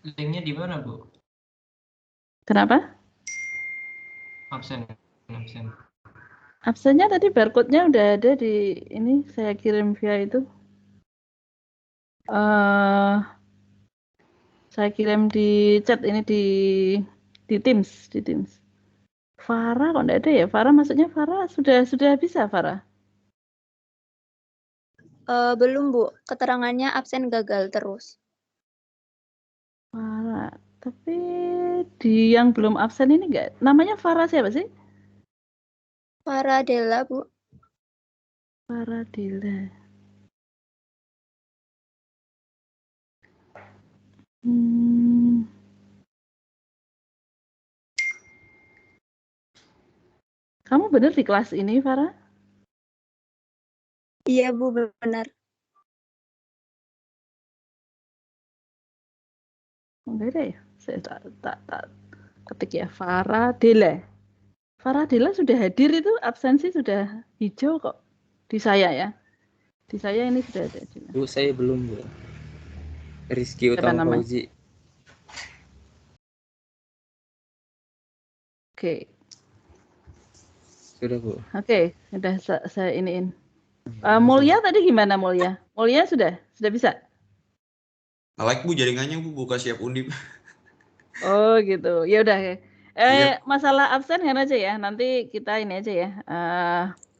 Linknya di mana, Bu? Kenapa? Absen. Absennya tadi barcode-nya udah ada di ini, saya kirim via itu. Saya kirim di chat ini di Teams, Farah kok enggak ada ya? Farah maksudnya Farah sudah bisa Farah? Belum, Bu. Keterangannya absen gagal terus. Farah, tapi di yang belum absen ini enggak, namanya Farah siapa sih? Farah Della, Bu. Farah Dila. Kamu benar di kelas ini, Farah? Iya, Bu, benar. Enggak ada ya? Saya tak ketik ya, Farah Dila. Farah Dila sudah hadir itu, absensi sudah hijau kok. Di saya ya. Di saya ini sudah ada. Bu, saya belum, Bu. Rizky Siapa Utama namanya? Fauzi. Oke. Sudah, Bu. Oke, sudah saya iniin. Mulia tadi gimana Mulia? Mulia sudah bisa? Like Bu jaringannya Bu, buka siap undip. Oh gitu. Ya udah. Iya. Masalah absen kan aja ya. Nanti kita ini aja ya.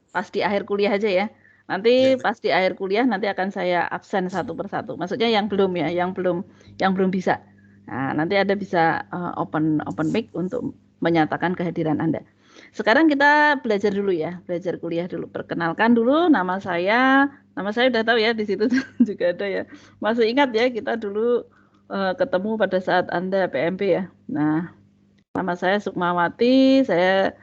Pas di akhir kuliah aja ya. Nanti Siap. pas di akhir kuliah nanti akan saya absen satu persatu. Maksudnya yang belum ya, yang belum bisa. Nah, nanti Anda bisa open mic untuk menyatakan kehadiran Anda. Sekarang kita belajar dulu ya, belajar kuliah dulu. Perkenalkan dulu nama saya udah tahu ya, di situ juga ada ya. Masih ingat ya kita dulu ketemu pada saat Anda PMP ya. Nah, nama saya Sukmawati, saya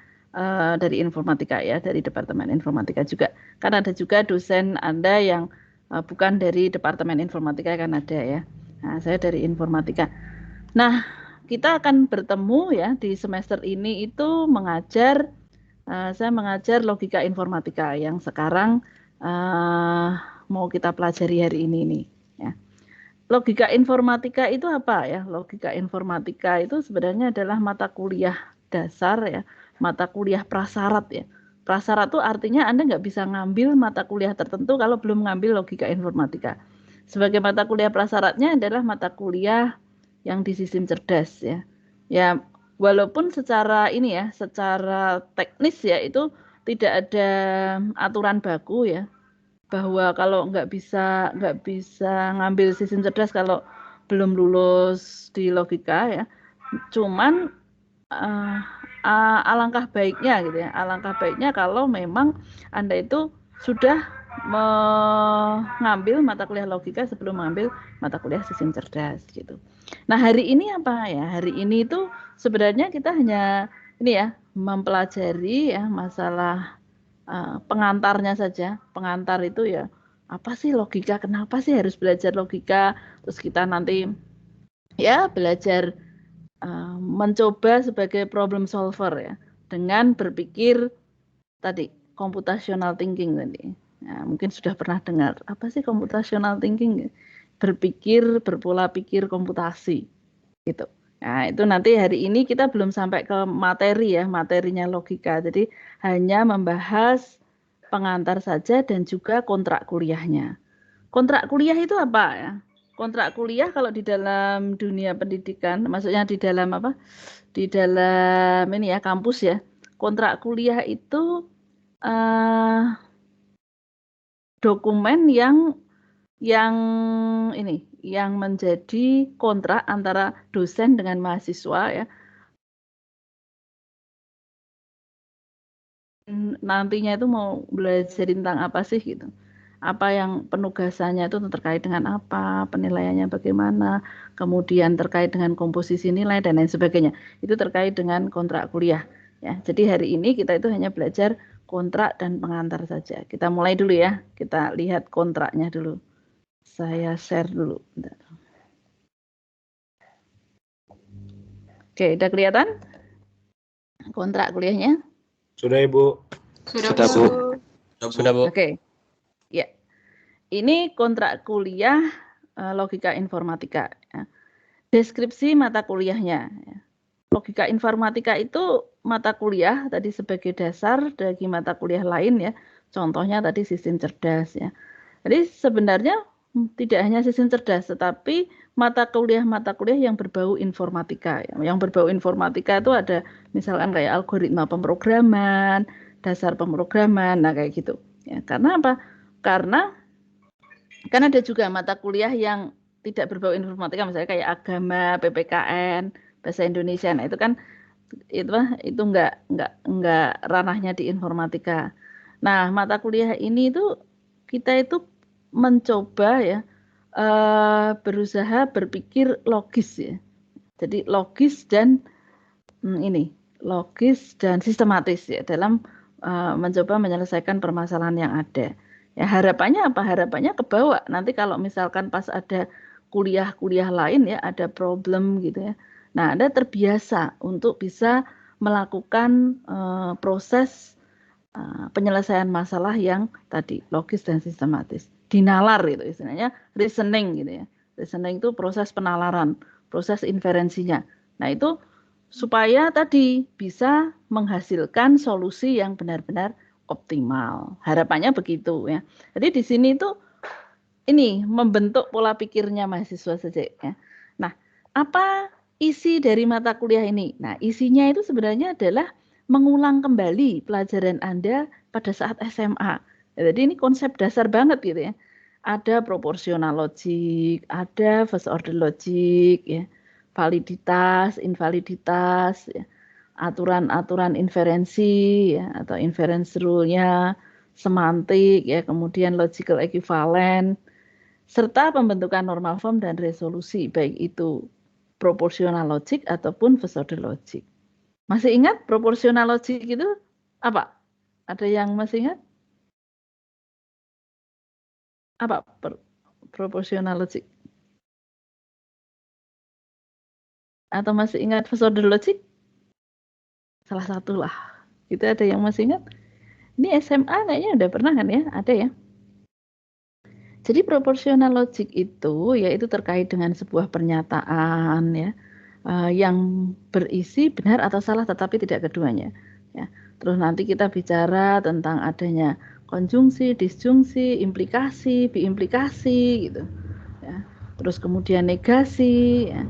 dari informatika ya, dari Departemen Informatika juga. Kan ada juga dosen Anda yang bukan dari Departemen Informatika kan ada ya. Nah, saya dari informatika. Nah, kita akan bertemu ya di semester ini itu mengajar, saya mengajar logika informatika yang sekarang mau kita pelajari hari ini nih. Ya. Logika informatika itu apa ya? Logika informatika itu sebenarnya adalah mata kuliah dasar ya, mata kuliah prasyarat ya. Prasyarat itu artinya Anda nggak bisa ngambil mata kuliah tertentu kalau belum ngambil logika informatika. Sebagai mata kuliah prasyaratnya adalah mata kuliah yang di sistem cerdas ya. Ya, walaupun secara ini ya, secara teknis ya itu tidak ada aturan baku ya, bahwa kalau nggak bisa ngambil sistem cerdas kalau belum lulus di logika ya. Cuman alangkah baiknya gitu ya. Alangkah baiknya kalau memang Anda itu sudah mengambil mata kuliah logika sebelum mengambil mata kuliah sistem cerdas gitu. Nah, hari ini apa ya? Hari ini itu sebenarnya kita hanya ini ya, mempelajari ya masalah pengantarnya saja. Pengantar itu ya apa sih logika, kenapa sih harus belajar logika, terus kita nanti ya belajar mencoba sebagai problem solver ya, dengan berpikir tadi computational thinking tadi. Nah, mungkin sudah pernah dengar apa sih computational thinking? Berpikir berpola pikir komputasi gitu. Nah, itu nanti hari ini kita belum sampai ke materi ya, materinya logika. Jadi hanya membahas pengantar saja dan juga kontrak kuliahnya. Kontrak kuliah itu apa ya? Kontrak kuliah kalau di dalam dunia pendidikan, maksudnya di dalam apa? Di dalam ini ya, kampus ya. Kontrak kuliah itu dokumen yang ini, yang menjadi kontrak antara dosen dengan mahasiswa ya. Nantinya itu mau belajar tentang apa sih gitu. Apa yang penugasannya itu terkait dengan apa, penilaiannya bagaimana, kemudian terkait dengan komposisi nilai dan lain sebagainya. Itu terkait dengan kontrak kuliah ya. Jadi hari ini kita itu hanya belajar kontrak dan pengantar saja. Kita mulai dulu ya. Kita lihat kontraknya dulu. Saya share dulu. Bentar. Oke, udah kelihatan kontrak kuliahnya? Sudah, Ibu. Sudah, Bu. Sudah, Bu. Oke. Ya. Ini kontrak kuliah logika informatika ya. deskripsi mata kuliahnya. Logika informatika itu mata kuliah tadi sebagai dasar bagi mata kuliah lain ya. Contohnya tadi sistem cerdas ya. Jadi sebenarnya tidak hanya sistem cerdas, tetapi mata kuliah yang berbau informatika. Yang berbau informatika itu ada misalkan kayak algoritma pemrograman, dasar pemrograman, nah kayak gitu. Ya, karena apa? Karena kan ada juga mata kuliah yang tidak berbau informatika, misalnya kayak agama, PPKN, bahasa Indonesia. Nah itu kan itu enggak ranahnya di informatika. Nah mata kuliah ini itu kita itu mencoba ya berusaha berpikir logis ya. Jadi logis dan logis dan sistematis ya dalam mencoba menyelesaikan permasalahan yang ada. Ya harapannya apa? Harapannya kebawa. Nanti kalau misalkan pas ada kuliah-kuliah lain ya, ada problem gitu ya. Nah, Anda terbiasa untuk bisa melakukan proses penyelesaian masalah yang tadi logis dan sistematis. Dinalar gitu istilahnya, reasoning gitu ya. Reasoning itu proses penalaran, proses inferensinya. Nah, itu supaya tadi bisa menghasilkan solusi yang benar-benar optimal. Harapannya begitu ya. Jadi di sini itu ini membentuk pola pikirnya mahasiswa saja ya. Nah, apa isi dari mata kuliah ini? Nah, isinya itu sebenarnya adalah mengulang kembali pelajaran Anda pada saat SMA. Jadi ini konsep dasar banget gitu ya. Ada proporsional logic, ada first order logic ya. Validitas, invaliditas ya. Aturan-aturan inferensi ya atau inference rule-nya, semantik ya, kemudian logical equivalent serta pembentukan normal form dan resolusi baik itu proporsional logic ataupun first order logic. Masih ingat proporsional logic itu apa? Ada yang masih ingat? Apa proporsional logic? Atau masih ingat first order logic? Salah satu lah. Itu ada yang masih ingat? Ini SMA kayaknya udah pernah kan ya? Ada ya? Jadi proporsional logic itu yaitu terkait dengan sebuah pernyataan ya yang berisi benar atau salah tetapi tidak keduanya. Ya. Terus nanti kita bicara tentang adanya konjungsi, disjungsi, implikasi, biimplikasi gitu. Ya. Terus kemudian negasi. Ya.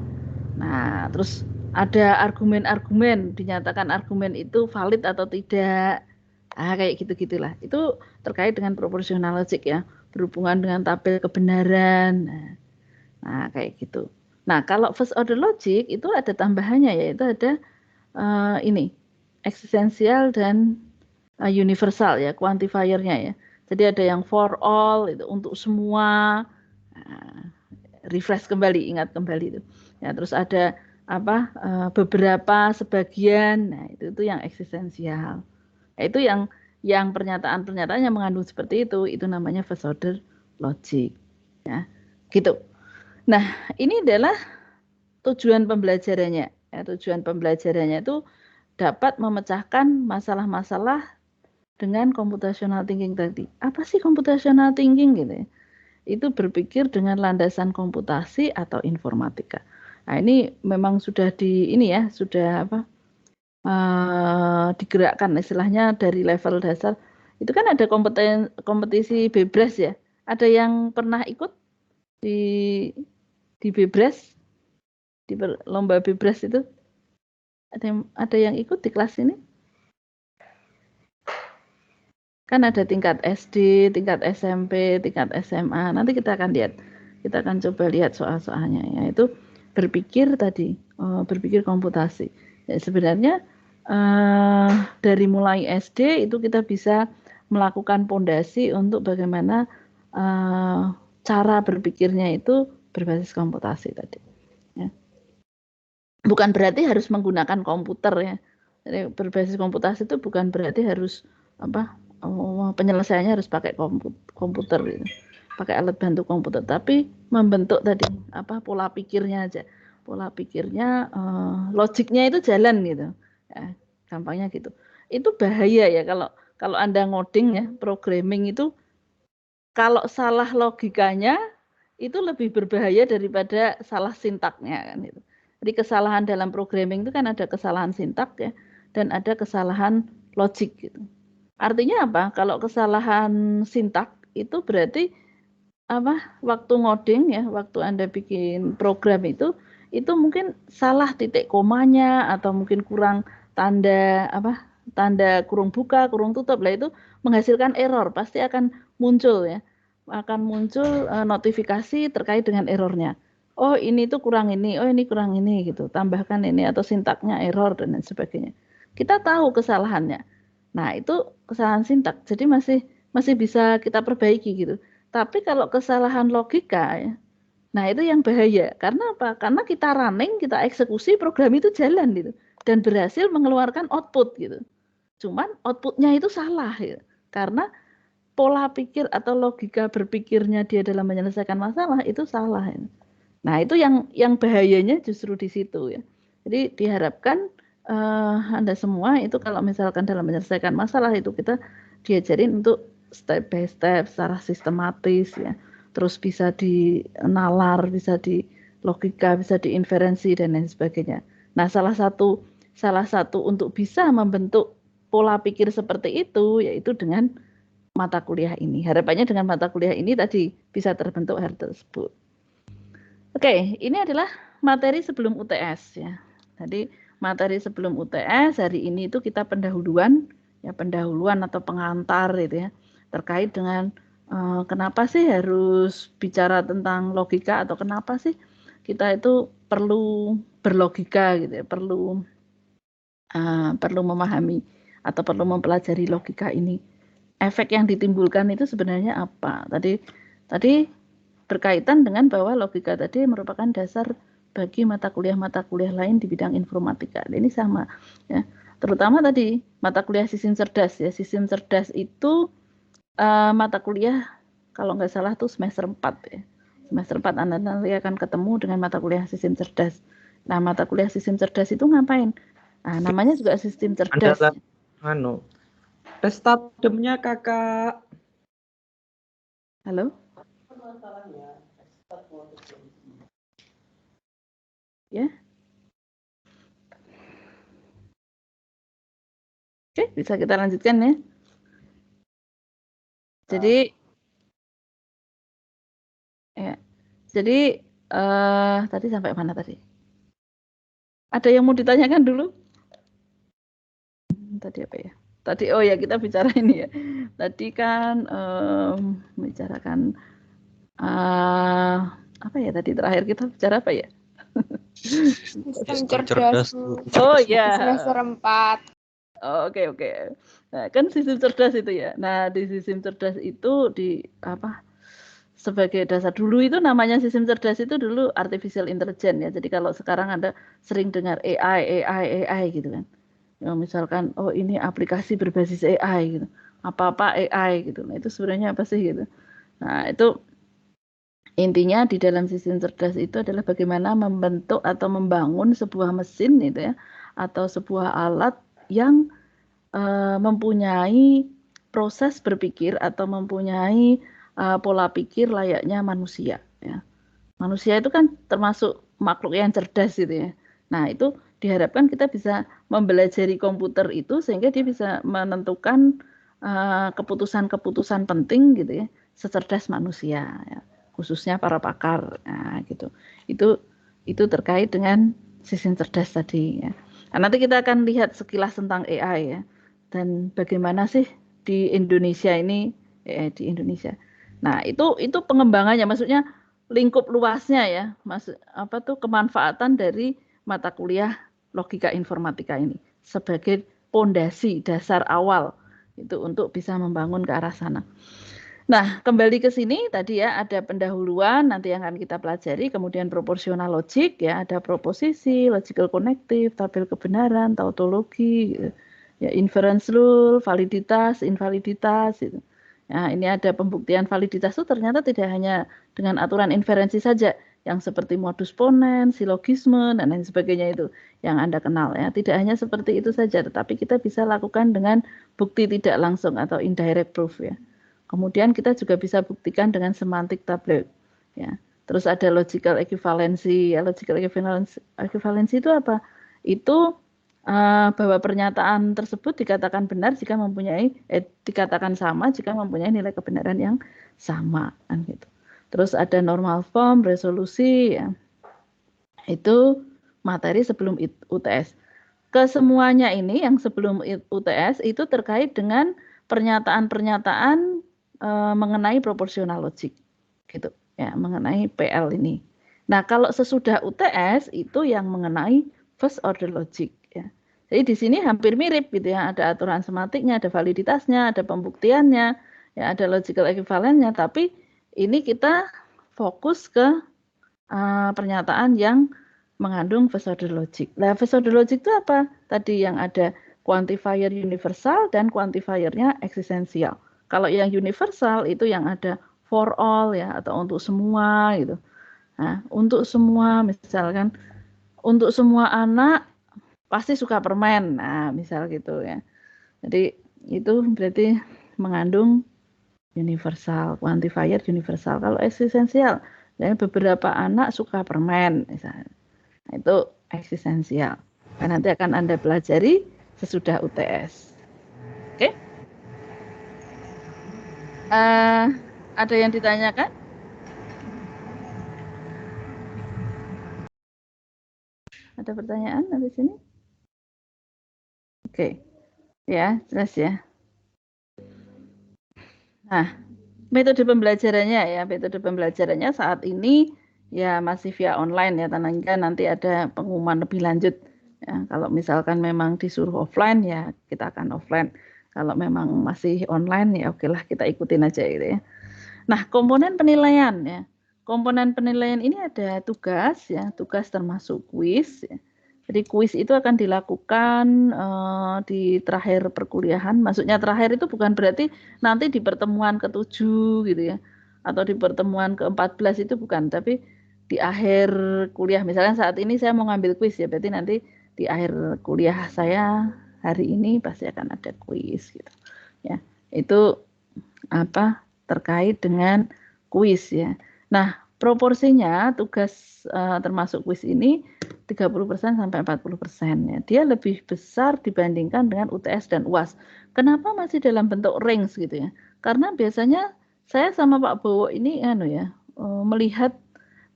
Nah, terus ada argumen-argumen, dinyatakan argumen itu valid atau tidak. Kayak gitu-gitulah. Itu terkait dengan proporsional logic ya, berhubungan dengan tabel kebenaran. Nah, kayak gitu. Nah, kalau first order logic itu ada tambahannya yaitu ada ini eksistensial dan universal ya, quantifiernya ya. Jadi ada yang for all itu untuk semua. Refresh kembali, ingat kembali itu. Ya, terus ada apa beberapa, sebagian. Nah, itu yang eksistensial. Nah, itu yang pernyataan-pernyataan yang mengandung seperti itu namanya first order logic. Ya, gitu. Nah, ini adalah tujuan pembelajarannya. Ya, tujuan pembelajarannya itu dapat memecahkan masalah-masalah dengan computational thinking tadi. Apa sih computational thinking gitu ya? Itu berpikir dengan landasan komputasi atau informatika. Nah, ini memang sudah sudah digerakkan istilahnya dari level dasar. Itu kan ada kompetisi Bebres ya. Ada yang pernah ikut di Bebres, di lomba Bebres itu? Ada yang ikut di kelas ini? Kan ada tingkat SD, tingkat SMP, tingkat SMA. Nanti kita akan lihat. Kita akan coba lihat soal-soalnya. Yaitu berpikir tadi, berpikir komputasi. Ya, sebenarnya dari mulai SD itu kita bisa melakukan pondasi untuk bagaimana cara berpikirnya itu berbasis komputasi tadi. Ya. Bukan berarti harus menggunakan komputer ya. Jadi berbasis komputasi itu bukan berarti harus penyelesaiannya harus pakai komputer gitu. Pakai alat bantu komputer, tapi membentuk tadi pola pikirnya aja. Pola pikirnya logiknya itu jalan gitu. Ya, gampangnya gitu. Itu bahaya ya kalau Anda ngoding ya, programming itu kalau salah logikanya itu lebih berbahaya daripada salah sintaknya kan itu. Jadi kesalahan dalam programming itu kan ada kesalahan sintak ya dan ada kesalahan logik gitu. Artinya apa? Kalau kesalahan sintak itu berarti apa? Waktu ngoding ya, waktu Anda bikin program itu mungkin salah titik komanya atau mungkin kurang tanda apa? Tanda kurung buka, kurung tutup. Lah itu menghasilkan error, pasti akan muncul ya. Akan muncul notifikasi terkait dengan errornya. Oh, ini tuh kurang ini, oh ini kurang ini gitu. Tambahkan ini atau sintaknya error dan lain sebagainya. Kita tahu kesalahannya. Nah, itu kesalahan sintak. Jadi masih bisa kita perbaiki gitu. Tapi kalau kesalahan logika ya, nah itu yang bahaya. Karena apa? Karena kita running, kita eksekusi program itu jalan gitu dan berhasil mengeluarkan output gitu. Cuman outputnya itu salah ya. Karena pola pikir atau logika berpikirnya dia dalam menyelesaikan masalah itu salah ya. Nah, itu yang bahayanya justru di situ ya. Jadi diharapkan Anda semua itu kalau misalkan dalam menyelesaikan masalah itu kita diajarin untuk step by step secara sistematis ya. Terus bisa dinalar, bisa di logika, bisa diinferensi dan lain sebagainya. Nah, salah satu untuk bisa membentuk pola pikir seperti itu yaitu dengan mata kuliah ini. Harapannya dengan mata kuliah ini tadi bisa terbentuk hal tersebut. Oke, ini adalah materi sebelum UTS ya. Jadi materi sebelum UTS hari ini itu kita pendahuluan atau pengantar gitu ya, terkait dengan kenapa sih harus bicara tentang logika atau kenapa sih kita itu perlu berlogika gitu ya, perlu memahami atau perlu mempelajari logika ini. Efek yang ditimbulkan itu sebenarnya apa? Tadi berkaitan dengan bahwa logika tadi merupakan dasar bagi mata kuliah lain di bidang informatika. Ini sama ya. Terutama tadi mata kuliah sistem cerdas ya. Sistem cerdas itu mata kuliah kalau nggak salah tuh semester 4 ya. Semester 4 Anda nanti akan ketemu dengan mata kuliah sistem cerdas. Nah, mata kuliah sistem cerdas itu ngapain? Nah, namanya juga sistem cerdas. Restart demnya kakak. Halo? Ya. Oke, bisa kita lanjutkan ya. Jadi tadi sampai mana tadi? Ada yang mau ditanyakan dulu? Tadi apa ya? Tadi oh ya kita bicara ini ya. Tadi kan membicarakan apa ya tadi terakhir kita bicara apa ya? Sistem cerdas. Oh ya. Semester 4. Oh, oke. Nah, kan sistem cerdas itu ya. Nah, di sistem cerdas itu sebagai dasar dulu itu namanya sistem cerdas itu dulu artificial intelligence ya. Jadi kalau sekarang Anda sering dengar AI gitu kan. Ya, misalkan oh ini aplikasi berbasis AI gitu. Apa-apa AI gitu. Nah, itu sebenarnya apa sih gitu. Nah, itu intinya di dalam sistem cerdas itu adalah bagaimana membentuk atau membangun sebuah mesin gitu ya atau sebuah alat yang mempunyai proses berpikir atau mempunyai pola pikir layaknya manusia ya. Manusia itu kan termasuk makhluk yang cerdas gitu ya. Nah, itu diharapkan kita bisa mempelajari komputer itu sehingga dia bisa menentukan keputusan-keputusan penting gitu ya, secerdas manusia ya. Khususnya para pakar nah, gitu. Itu terkait dengan sistem cerdas tadi ya. Nah, nanti kita akan lihat sekilas tentang AI ya dan bagaimana sih di Indonesia ini di Indonesia. Nah, itu pengembangannya maksudnya lingkup luasnya ya. Maksud apa tuh kemanfaatan dari mata kuliah logika informatika ini sebagai pondasi dasar awal itu untuk bisa membangun ke arah sana. Nah, kembali ke sini tadi ya ada pendahuluan nanti yang akan kita pelajari, kemudian proporsional logik ya, ada proposisi, logical connective, tabel kebenaran, tautologi, ya inference rule, validitas, invaliditas gitu. Nah, ini ada pembuktian validitas itu ternyata tidak hanya dengan aturan inferensi saja yang seperti modus ponens, silogisme dan lain sebagainya itu yang Anda kenal ya. Tidak hanya seperti itu saja, tetapi kita bisa lakukan dengan bukti tidak langsung atau indirect proof ya. Kemudian kita juga bisa buktikan dengan semantik tabloid. ya. Terus ada logical equivalency. Ya, logical equivalency itu apa? Itu bahwa pernyataan tersebut dikatakan benar jika dikatakan sama jika mempunyai nilai kebenaran yang sama, kan gitu. Terus ada normal form, resolusi, ya. Itu materi sebelum UTS. Kesemuanya ini yang sebelum UTS itu terkait dengan pernyataan-pernyataan mengenai proporsional logic, gitu ya, mengenai PL ini. Nah, kalau sesudah UTS itu yang mengenai first order logic, ya. Jadi di sini hampir mirip gitu ya, ada aturan semantiknya, ada validitasnya, ada pembuktiannya, ya, ada logical equivalentnya, tapi ini kita fokus ke pernyataan yang mengandung first order logic. Nah, first order logic itu apa? Tadi yang ada quantifier universal dan quantifiernya eksistensial. Kalau yang universal itu yang ada for all ya, atau untuk semua gitu. Nah, untuk semua misalkan untuk semua anak pasti suka permen. Nah, misal gitu ya. Jadi itu berarti mengandung universal, quantifier universal. Kalau eksistensial, ya beberapa anak suka permen misalnya. Nah, itu eksistensial. Dan nanti akan Anda pelajari sesudah UTS. Oke? Ada yang ditanyakan? Ada pertanyaan di sini? Oke. Ya, jelas ya. Nah, metode pembelajarannya saat ini ya masih via online ya, tandanya nanti ada pengumuman lebih lanjut. Ya, kalau misalkan memang disuruh offline ya kita akan offline. Kalau memang masih online ya okelah kita ikutin aja gitu ya. Nah, komponen penilaian ya. Komponen penilaian ini ada tugas ya, tugas termasuk kuis ya. Jadi kuis itu akan dilakukan di terakhir perkuliahan. Maksudnya terakhir itu bukan berarti nanti di pertemuan ke-7 gitu ya. Atau di pertemuan ke-14 itu bukan, tapi di akhir kuliah. Misalnya saat ini saya mau ngambil kuis ya, berarti nanti di akhir kuliah saya hari ini pasti akan ada kuis gitu. Ya, itu apa? Terkait dengan kuis ya. Nah, proporsinya tugas termasuk kuis ini 30% sampai 40% ya. Dia lebih besar dibandingkan dengan UTS dan UAS. Kenapa masih dalam bentuk range gitu ya? Karena biasanya saya sama Pak Bowo ini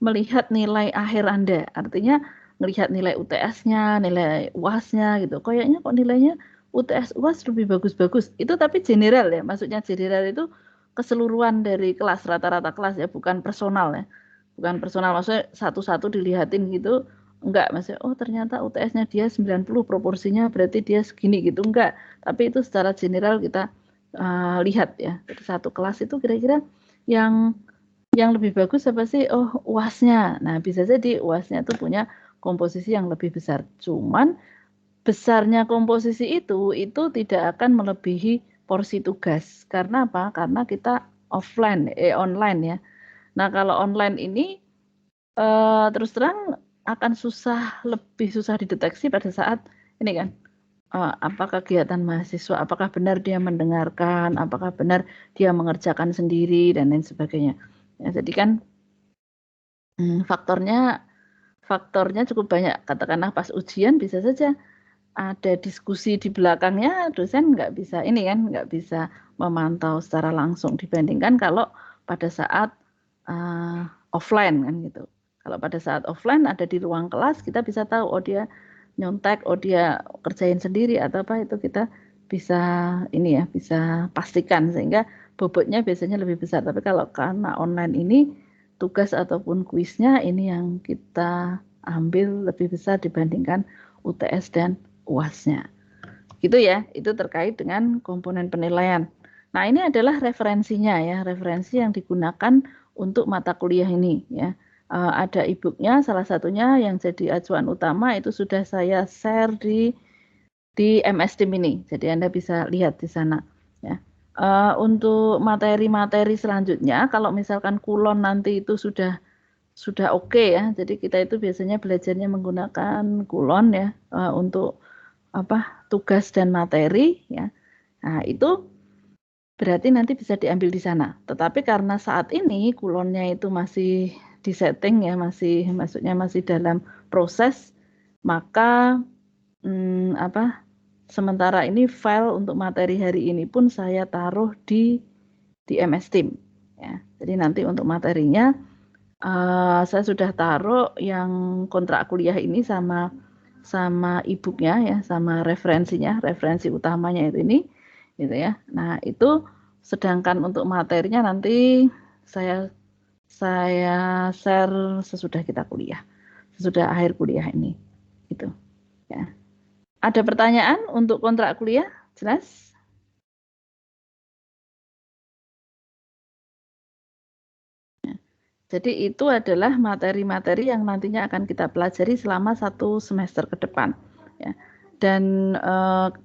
melihat nilai akhir Anda. Artinya melihat nilai UTS-nya, nilai UAS-nya gitu. Kayaknya kok nilainya UTS UAS lebih bagus-bagus. Itu tapi general ya. Maksudnya general itu keseluruhan dari kelas, rata-rata kelas ya, bukan personal ya. Bukan personal, maksudnya satu-satu dilihatin gitu. Enggak, maksudnya oh ternyata UTS-nya dia 90, proporsinya berarti dia segini gitu. Enggak, tapi itu secara general kita lihat ya. Jadi satu kelas itu kira-kira yang lebih bagus apa sih? Oh, UAS-nya. Nah, bisa jadi UAS-nya itu punya komposisi yang lebih besar. Cuman besarnya komposisi itu tidak akan melebihi porsi tugas. Karena apa? Karena kita online ya. Nah, kalau online ini terus terang akan lebih susah dideteksi pada saat ini kan. Apa kegiatan mahasiswa, apakah benar dia mendengarkan, apakah benar dia mengerjakan sendiri dan lain sebagainya. Ya, jadi kan faktornya cukup banyak. Katakanlah pas ujian bisa saja ada diskusi di belakangnya, dosen nggak bisa memantau secara langsung dibandingkan kalau pada saat offline kan gitu. Kalau pada saat offline ada di ruang kelas kita bisa tahu oh dia nyontek, oh dia kerjain sendiri atau apa, itu kita bisa bisa pastikan sehingga bobotnya biasanya lebih besar. Tapi kalau karena online ini tugas ataupun kuisnya ini yang kita ambil lebih besar dibandingkan UTS dan UAS-nya. Gitu ya, itu terkait dengan komponen penilaian. Nah, ini adalah referensinya ya, referensi yang digunakan untuk mata kuliah ini ya. Ada e-booknya, salah satunya yang jadi acuan utama itu sudah saya share di MS Team ini. Jadi Anda bisa lihat di sana ya. Untuk materi-materi selanjutnya, kalau misalkan kulon nanti itu sudah oke ya. Jadi kita itu biasanya belajarnya menggunakan kulon ya untuk tugas dan materi ya. Nah, itu berarti nanti bisa diambil di sana. Tetapi karena saat ini kulonnya itu masih di setting ya, maksudnya masih dalam proses, maka sementara ini file untuk materi hari ini pun saya taruh di MS Team. Ya. Jadi nanti untuk materinya saya sudah taruh yang kontrak kuliah ini sama e-booknya ya, sama referensi utamanya itu ini, gitu ya. Nah itu sedangkan untuk materinya nanti saya share sesudah kita kuliah, sesudah akhir kuliah ini, gitu. Ya. Ada pertanyaan untuk kontrak kuliah? Jelas? Jadi itu adalah materi-materi yang nantinya akan kita pelajari selama 1 semester ke depan. Ya. Dan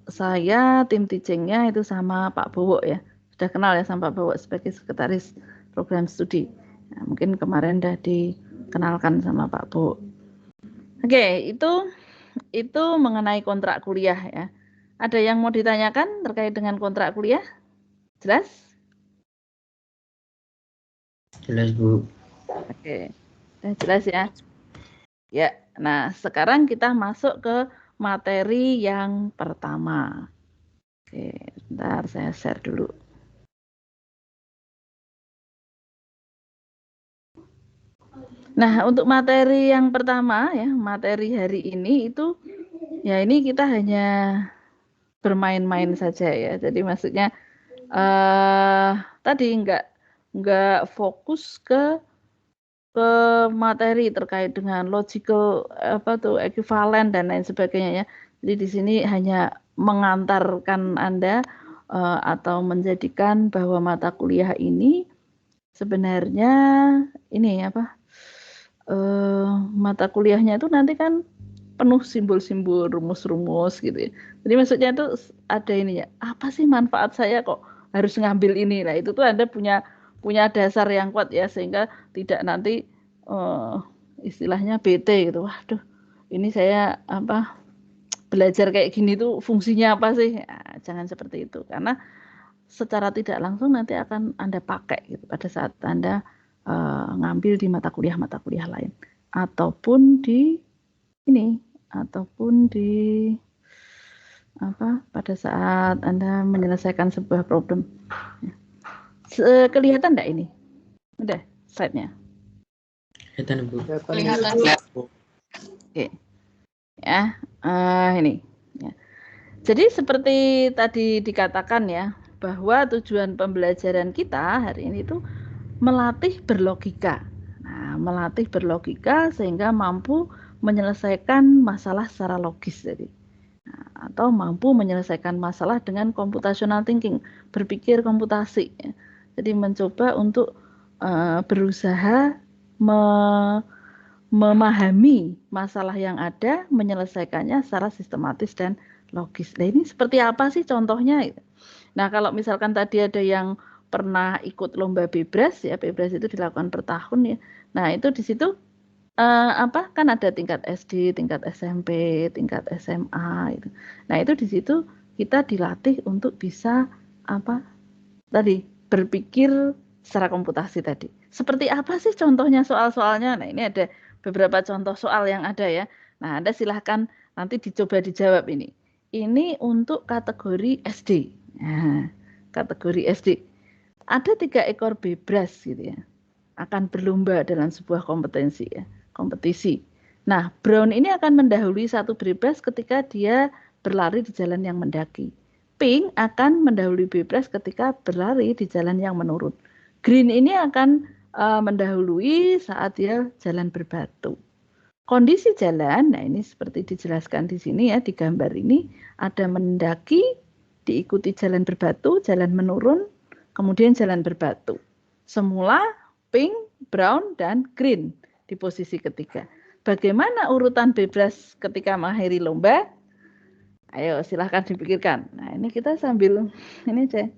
saya tim teachingnya itu sama Pak Bowo ya. Sudah kenal ya sama Pak Bowo sebagai sekretaris program studi. Nah, mungkin kemarin sudah dikenalkan sama Pak Bowo. Oke, itu mengenai kontrak kuliah ya. Ada yang mau ditanyakan terkait dengan kontrak kuliah? Jelas? Jelas, Bu. Oke, sudah jelas ya. Ya, nah sekarang kita masuk ke materi yang pertama. Oke, sebentar saya share dulu. Nah, untuk materi yang pertama ya, materi hari ini itu ya ini kita hanya bermain-main saja ya. Jadi maksudnya tadi nggak fokus ke materi terkait dengan logical ekuivalen dan lain sebagainya ya. Jadi di sini hanya mengantarkan Anda atau menjadikan bahwa mata kuliah ini sebenarnya ini mata kuliahnya itu nanti kan penuh simbol-simbol, rumus-rumus gitu ya. Jadi maksudnya itu ada ini ya, apa sih manfaat saya kok harus ngambil ini? Nah itu tuh Anda punya dasar yang kuat ya, sehingga tidak nanti istilahnya bete gitu. Waduh, ini saya belajar kayak gini tuh fungsinya apa sih? Nah, jangan seperti itu, karena secara tidak langsung nanti akan Anda pakai gitu pada saat Anda ngambil di mata kuliah lain, ataupun di pada saat Anda menyelesaikan sebuah problem. Kelihatan enggak ini? Udah slide-nya. Kelihatan, Bu. Kelihatan. Oke. Ya, ini ya. Jadi seperti tadi dikatakan ya, bahwa tujuan pembelajaran kita hari ini itu melatih berlogika. Nah, melatih berlogika sehingga mampu menyelesaikan masalah secara logis jadi. Nah, atau mampu menyelesaikan masalah dengan computational thinking, berpikir komputasi. Ya. Jadi mencoba untuk berusaha memahami masalah yang ada, menyelesaikannya secara sistematis dan logis. Nah, ini seperti apa sih contohnya? Nah, kalau misalkan tadi ada yang pernah ikut lomba Bebras ya, Bebras itu dilakukan per tahun ya. Nah, itu di situ kan ada tingkat SD, tingkat SMP, tingkat SMA itu. Nah, itu di situ kita dilatih untuk bisa berpikir secara komputasi tadi. Seperti apa sih contohnya soal-soalnya? Nah, ini ada beberapa contoh soal yang ada ya. Nah, Anda silahkan nanti dicoba dijawab ini. Ini untuk kategori SD. Nah, kategori SD. Ada 3 ekor bebras gitu ya. Akan berlomba dalam sebuah kompetisi. Nah, brown ini akan mendahului satu bebras ketika dia berlari di jalan yang mendaki. Pink akan mendahului bebras ketika berlari di jalan yang menurun. Green ini akan mendahului saat dia jalan berbatu. Kondisi jalan, nah ini seperti dijelaskan di sini ya, di gambar ini ada mendaki, diikuti jalan berbatu, jalan menurun, kemudian jalan berbatu. Semula pink, brown, dan green di posisi ketiga. Bagaimana urutan bebras ketika mengakhiri lomba? Ayo silahkan dipikirkan. Nah ini kita sambil ini aja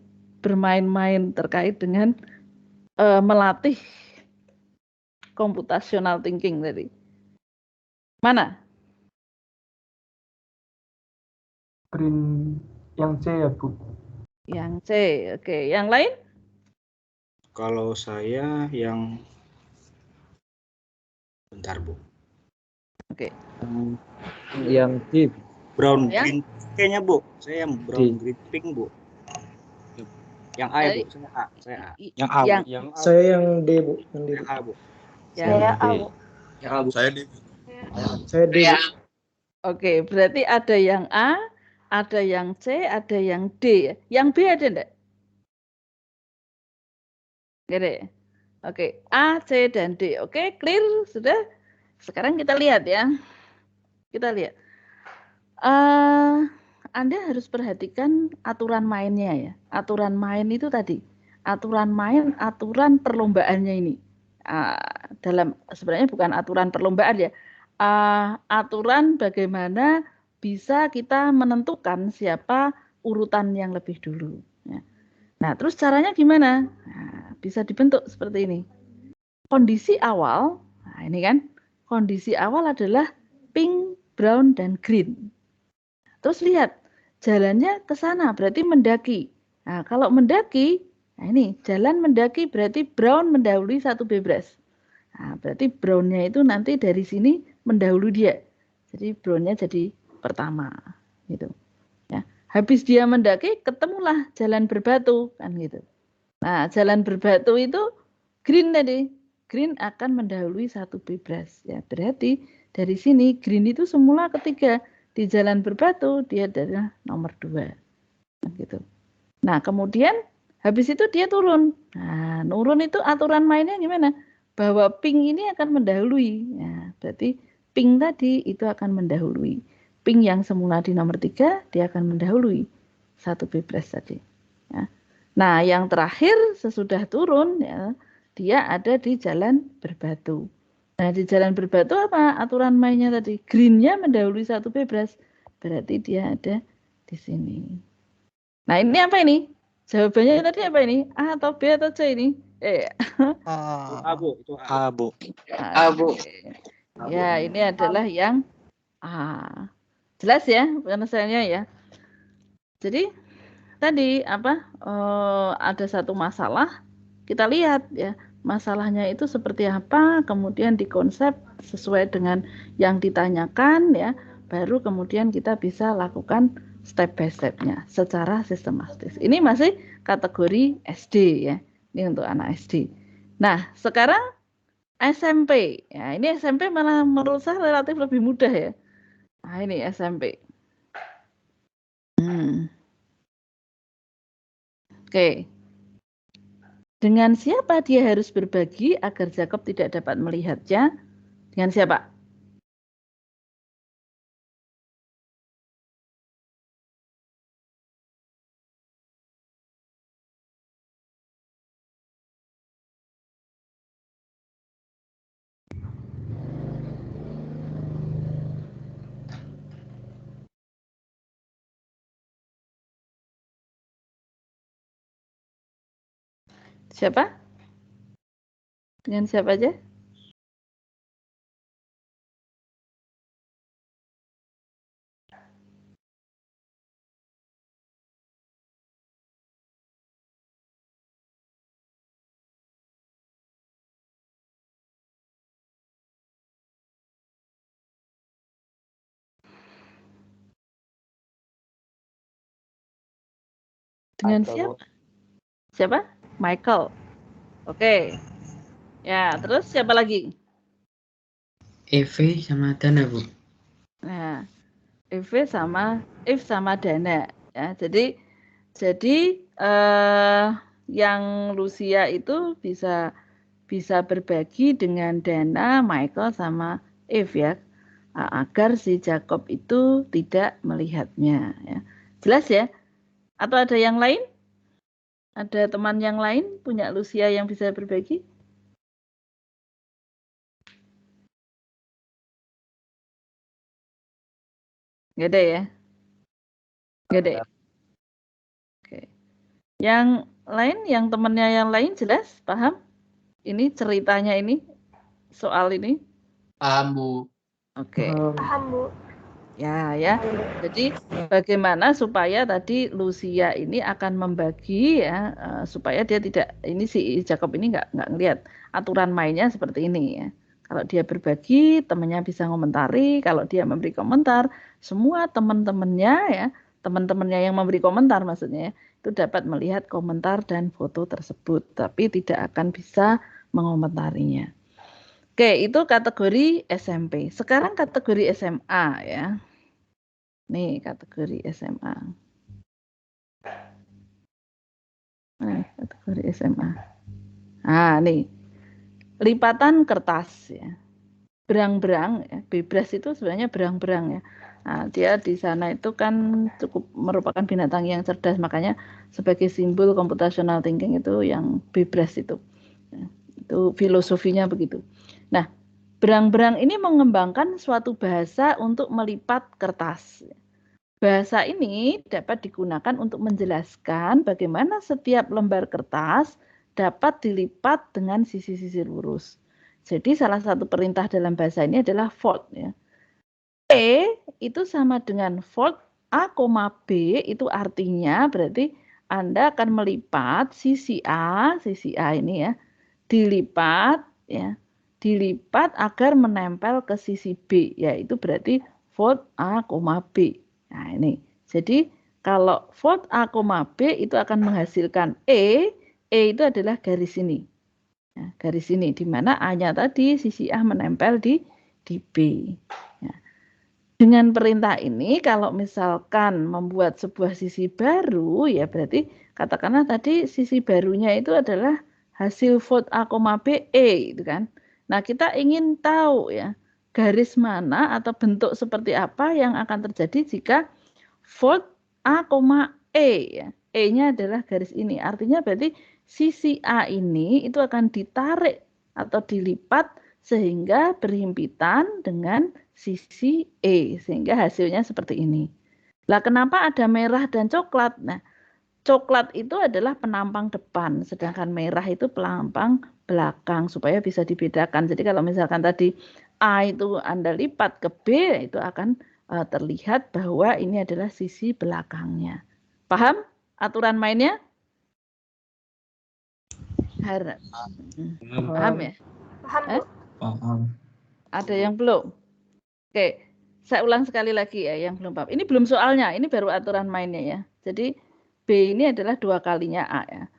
bermain-main terkait dengan melatih computational thinking tadi. Mana? Green yang C ya, Bu. Yang C. Oke, yang lain? Kalau saya yang bentar, Bu. Oke. Yang D. Brown Ya. green kayaknya, Bu. Saya yang brown green pink, Bu. Yang A ya, Bu. Saya A. Yang A, Bu. Yang Saya yang D, Bu. Yang D. Yang A, Bu. Saya A, Bu. Yang A, Bu. Saya di Saya D, Bu. Oke, berarti ada yang A, ada yang C, ada yang D. Yang B ada enggak? Enggak ada ya? Oke, A, C, dan D. Oke, clear? Sudah? Sekarang kita lihat ya. Kita lihat. Anda harus perhatikan aturan mainnya ya. Aturan main itu tadi. Aturan main, aturan perlombaannya ini. Sebenarnya bukan aturan perlombaan ya. Aturan bagaimana bisa kita menentukan siapa urutan yang lebih dulu. Ya. Nah, terus caranya gimana? Nah, bisa dibentuk seperti ini. Kondisi awal, nah ini kan, kondisi awal adalah pink, brown, dan green. Terus lihat, jalannya ke sana, berarti mendaki. Nah, kalau mendaki, nah ini, jalan mendaki berarti brown mendahului satu bebras. Nah, berarti brownnya itu nanti dari sini mendahului dia. Jadi brownnya jadi pertama, gitu. Ya. Habis dia mendaki, ketemulah jalan berbatu, kan gitu. Nah, jalan berbatu itu green tadi. Green akan mendahului satu bebras. Ya, berarti dari sini green itu semula ketiga. Di jalan berbatu dia adalah nomor 2. Gitu. Nah, kemudian habis itu dia turun. Nah, turun itu aturan mainnya gimana? Bahwa pink ini akan mendahului. Ya, berarti pink tadi itu akan mendahului. Pink yang semula di nomor 3 dia akan mendahului satu bebras tadi. Ya. Nah, yang terakhir sesudah turun ya, dia ada di jalan berbatu. Nah, di jalan berbatu apa aturan mainnya tadi? Green-nya mendahului satu bebras. Berarti dia ada di sini. Nah, ini apa ini? Jawabannya tadi apa ini? A atau B atau C ini? A, Bu. Itu A. Bu. A, Bu. Ya, ini adalah yang A. Jelas ya penyelesaiannya ya. Jadi tadi apa? Ada satu masalah. Kita lihat ya. Masalahnya itu seperti apa, kemudian dikonsep sesuai dengan yang ditanyakan ya, baru kemudian kita bisa lakukan step by step-nya secara sistematis. Ini masih kategori SD ya, ini untuk anak SD. Nah, sekarang SMP, ya ini SMP malah menurut saya relatif lebih mudah ya. Nah, ini SMP. Oke. Dengan siapa dia harus berbagi agar Jacob tidak dapat melihatnya? Dengan siapa? Siapa? Dengan siapa aja? Dengan siapa? Siapa? Michael. Oke. Ya, terus siapa lagi? EV sama Dana, Bu. Nah, Eve sama Dana. Ya, jadi yang Lucia itu bisa berbagi dengan Dana, Michael sama Eve ya, agar si Jacob itu tidak melihatnya. Ya. Jelas ya? Atau ada yang lain? Ada teman yang lain punya Lucia yang bisa berbagi? Nggak ada ya? Nggak ada ya? Oke. Yang lain, yang temannya yang lain jelas? Paham? Ini ceritanya ini? Soal ini? Paham, Bu. Oke. Paham, Bu. Ya. Jadi bagaimana supaya tadi Lucia ini akan membagi ya supaya dia tidak ini si Jacob ini nggak ngelihat aturan mainnya seperti ini ya. Kalau dia berbagi, temannya bisa ngomentari. Kalau dia memberi komentar, semua teman-temannya ya, teman-temannya yang memberi komentar maksudnya ya, itu dapat melihat komentar dan foto tersebut, tapi tidak akan bisa mengomentarinya. Oke, itu kategori SMP. Sekarang kategori SMA ya. Nih kategori SMA. Kategori SMA. Nah, nih lipatan kertas ya. Berang-berang ya. Bebras itu sebenarnya berang-berang ya. Nah, dia di sana itu kan cukup merupakan binatang yang cerdas, makanya sebagai simbol computational thinking itu yang bebras itu. Ya, itu filosofinya begitu. Nah, berang-berang ini mengembangkan suatu bahasa untuk melipat kertas. Bahasa ini dapat digunakan untuk menjelaskan bagaimana setiap lembar kertas dapat dilipat dengan sisi-sisi lurus. Jadi salah satu perintah dalam bahasa ini adalah fold ya. P itu sama dengan fold A, B itu artinya berarti Anda akan melipat sisi A ini ya, dilipat ya, dilipat agar menempel ke sisi B, yaitu berarti fold A, B. Nah, ini. Jadi kalau fold A, B itu akan menghasilkan E itu adalah garis ini. Nah, garis ini di mana A-nya tadi sisi A menempel di B. Ya. Dengan perintah ini kalau misalkan membuat sebuah sisi baru ya berarti katakanlah tadi sisi barunya itu adalah hasil fold A, B, E itu kan. Nah, kita ingin tahu ya garis mana atau bentuk seperti apa yang akan terjadi jika fold A, E ya. E-nya adalah garis ini. Artinya berarti sisi A ini itu akan ditarik atau dilipat sehingga berhimpitan dengan sisi E sehingga hasilnya seperti ini. Lah kenapa ada merah dan coklat? Nah, coklat itu adalah penampang depan, sedangkan merah itu penampang belakang supaya bisa dibedakan. Jadi kalau misalkan tadi A itu Anda lipat ke B, itu akan terlihat bahwa ini adalah sisi belakangnya. Paham aturan mainnya? Harap. Paham ya? Paham, Bu? Paham. Ada yang belum? Oke, saya ulang sekali lagi ya yang belum paham. Ini belum soalnya, ini baru aturan mainnya ya. Jadi B ini adalah 2 kalinya A ya.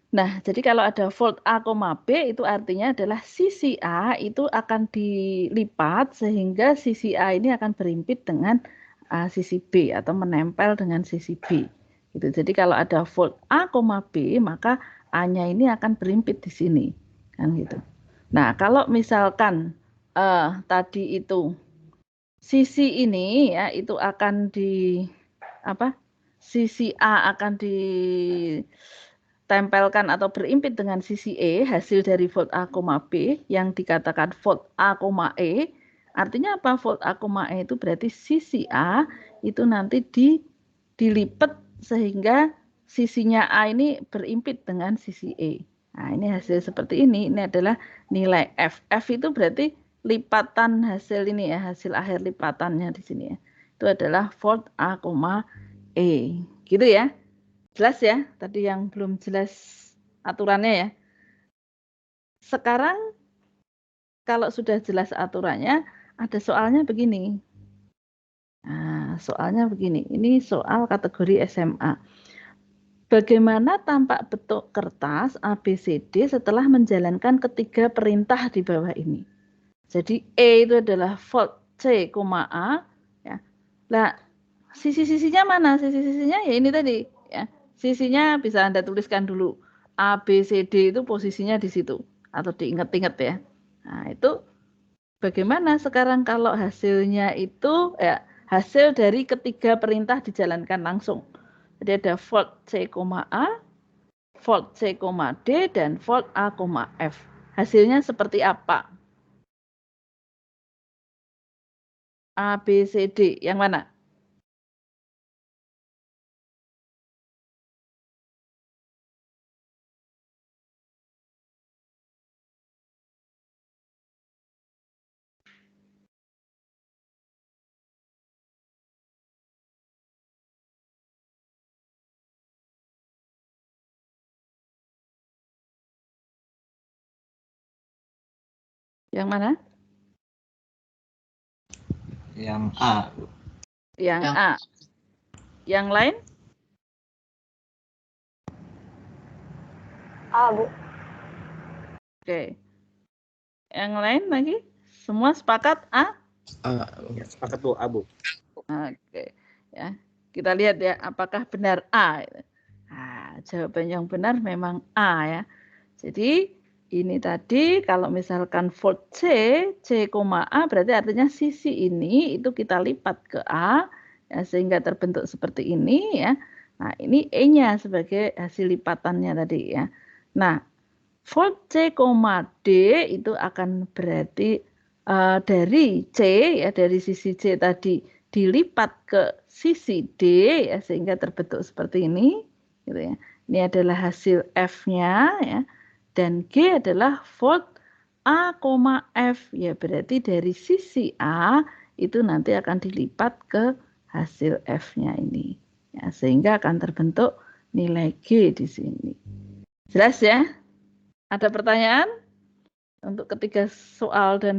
Nah, jadi kalau ada fold A, B itu artinya adalah sisi A itu akan dilipat sehingga sisi A ini akan berimpit dengan sisi B atau menempel dengan sisi B. Gitu. Jadi kalau ada fold A, B maka A-nya ini akan berimpit di sini. Kan gitu. Nah, kalau misalkan tadi itu sisi ini ya itu akan di apa? Sisi A akan ditempelkan atau berimpit dengan sisi E, hasil dari fold A, B yang dikatakan fold A, E. Artinya apa? Fold A, E itu berarti sisi A itu nanti dilipat sehingga sisinya A ini berimpit dengan sisi E. Nah, ini hasil seperti ini. Ini adalah nilai F. F itu berarti lipatan hasil ini ya, hasil akhir lipatannya di sini ya. Itu adalah fold A, E. Gitu ya. Jelas ya? Tadi yang belum jelas aturannya ya. Sekarang kalau sudah jelas aturannya, ada soalnya begini. Nah, soalnya begini. Ini soal kategori SMA. Bagaimana tampak bentuk kertas ABCD setelah menjalankan ketiga perintah di bawah ini? Jadi E itu adalah fold C, A ya. Nah, sisi-sisinya mana? Sisi-sisinya ya ini tadi ya. Sisinya bisa Anda tuliskan dulu. A, B, C, D itu posisinya di situ atau diingat-ingat ya. Nah, itu bagaimana sekarang kalau hasilnya itu ya hasil dari ketiga perintah dijalankan langsung. Jadi ada fold C, A, fold C, D dan fold A, F. Hasilnya seperti apa? A, B, C, D. Yang mana? Yang mana? Yang A. Yang Yang- A. Yang lain? A, Bu. Oke. Yang lain lagi? Semua sepakat A? Ya, sepakat Bu, A, Bu. Oke. Ya. Kita lihat ya, apakah benar A. Nah, jawaban yang benar memang A ya. Jadi ini tadi kalau misalkan volt C, C, A berarti artinya sisi ini itu kita lipat ke A ya, sehingga terbentuk seperti ini ya. Nah, ini E-nya sebagai hasil lipatannya tadi ya. Nah, volt C, D itu akan berarti dari C ya, dari sisi C tadi dilipat ke sisi D ya, sehingga terbentuk seperti ini gitu ya. Ini adalah hasil F-nya ya. Dan G adalah volt A, F ya, berarti dari sisi A itu nanti akan dilipat ke hasil F-nya ini ya, sehingga akan terbentuk nilai G di sini. Jelas ya? Ada pertanyaan untuk ketiga soal dan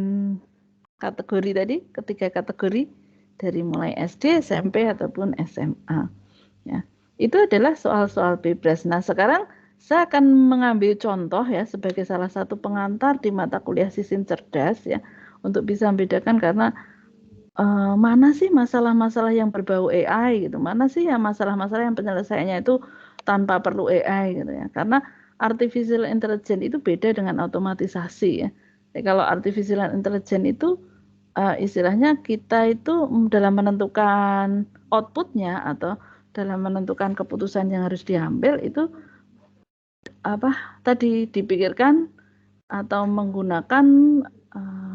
kategori tadi, ketiga kategori dari mulai SD, SMP ataupun SMA ya. Itu adalah soal-soal bebas. Nah, sekarang saya akan mengambil contoh ya sebagai salah satu pengantar di mata kuliah sistem cerdas ya, untuk bisa membedakan karena mana sih masalah-masalah yang berbau AI gitu, mana sih ya masalah-masalah yang penyelesaiannya itu tanpa perlu AI gitu ya. Karena artificial intelligence itu beda dengan otomatisasi ya. Jadi kalau artificial intelligence itu istilahnya kita itu dalam menentukan outputnya atau dalam menentukan keputusan yang harus diambil itu tadi dipikirkan atau menggunakan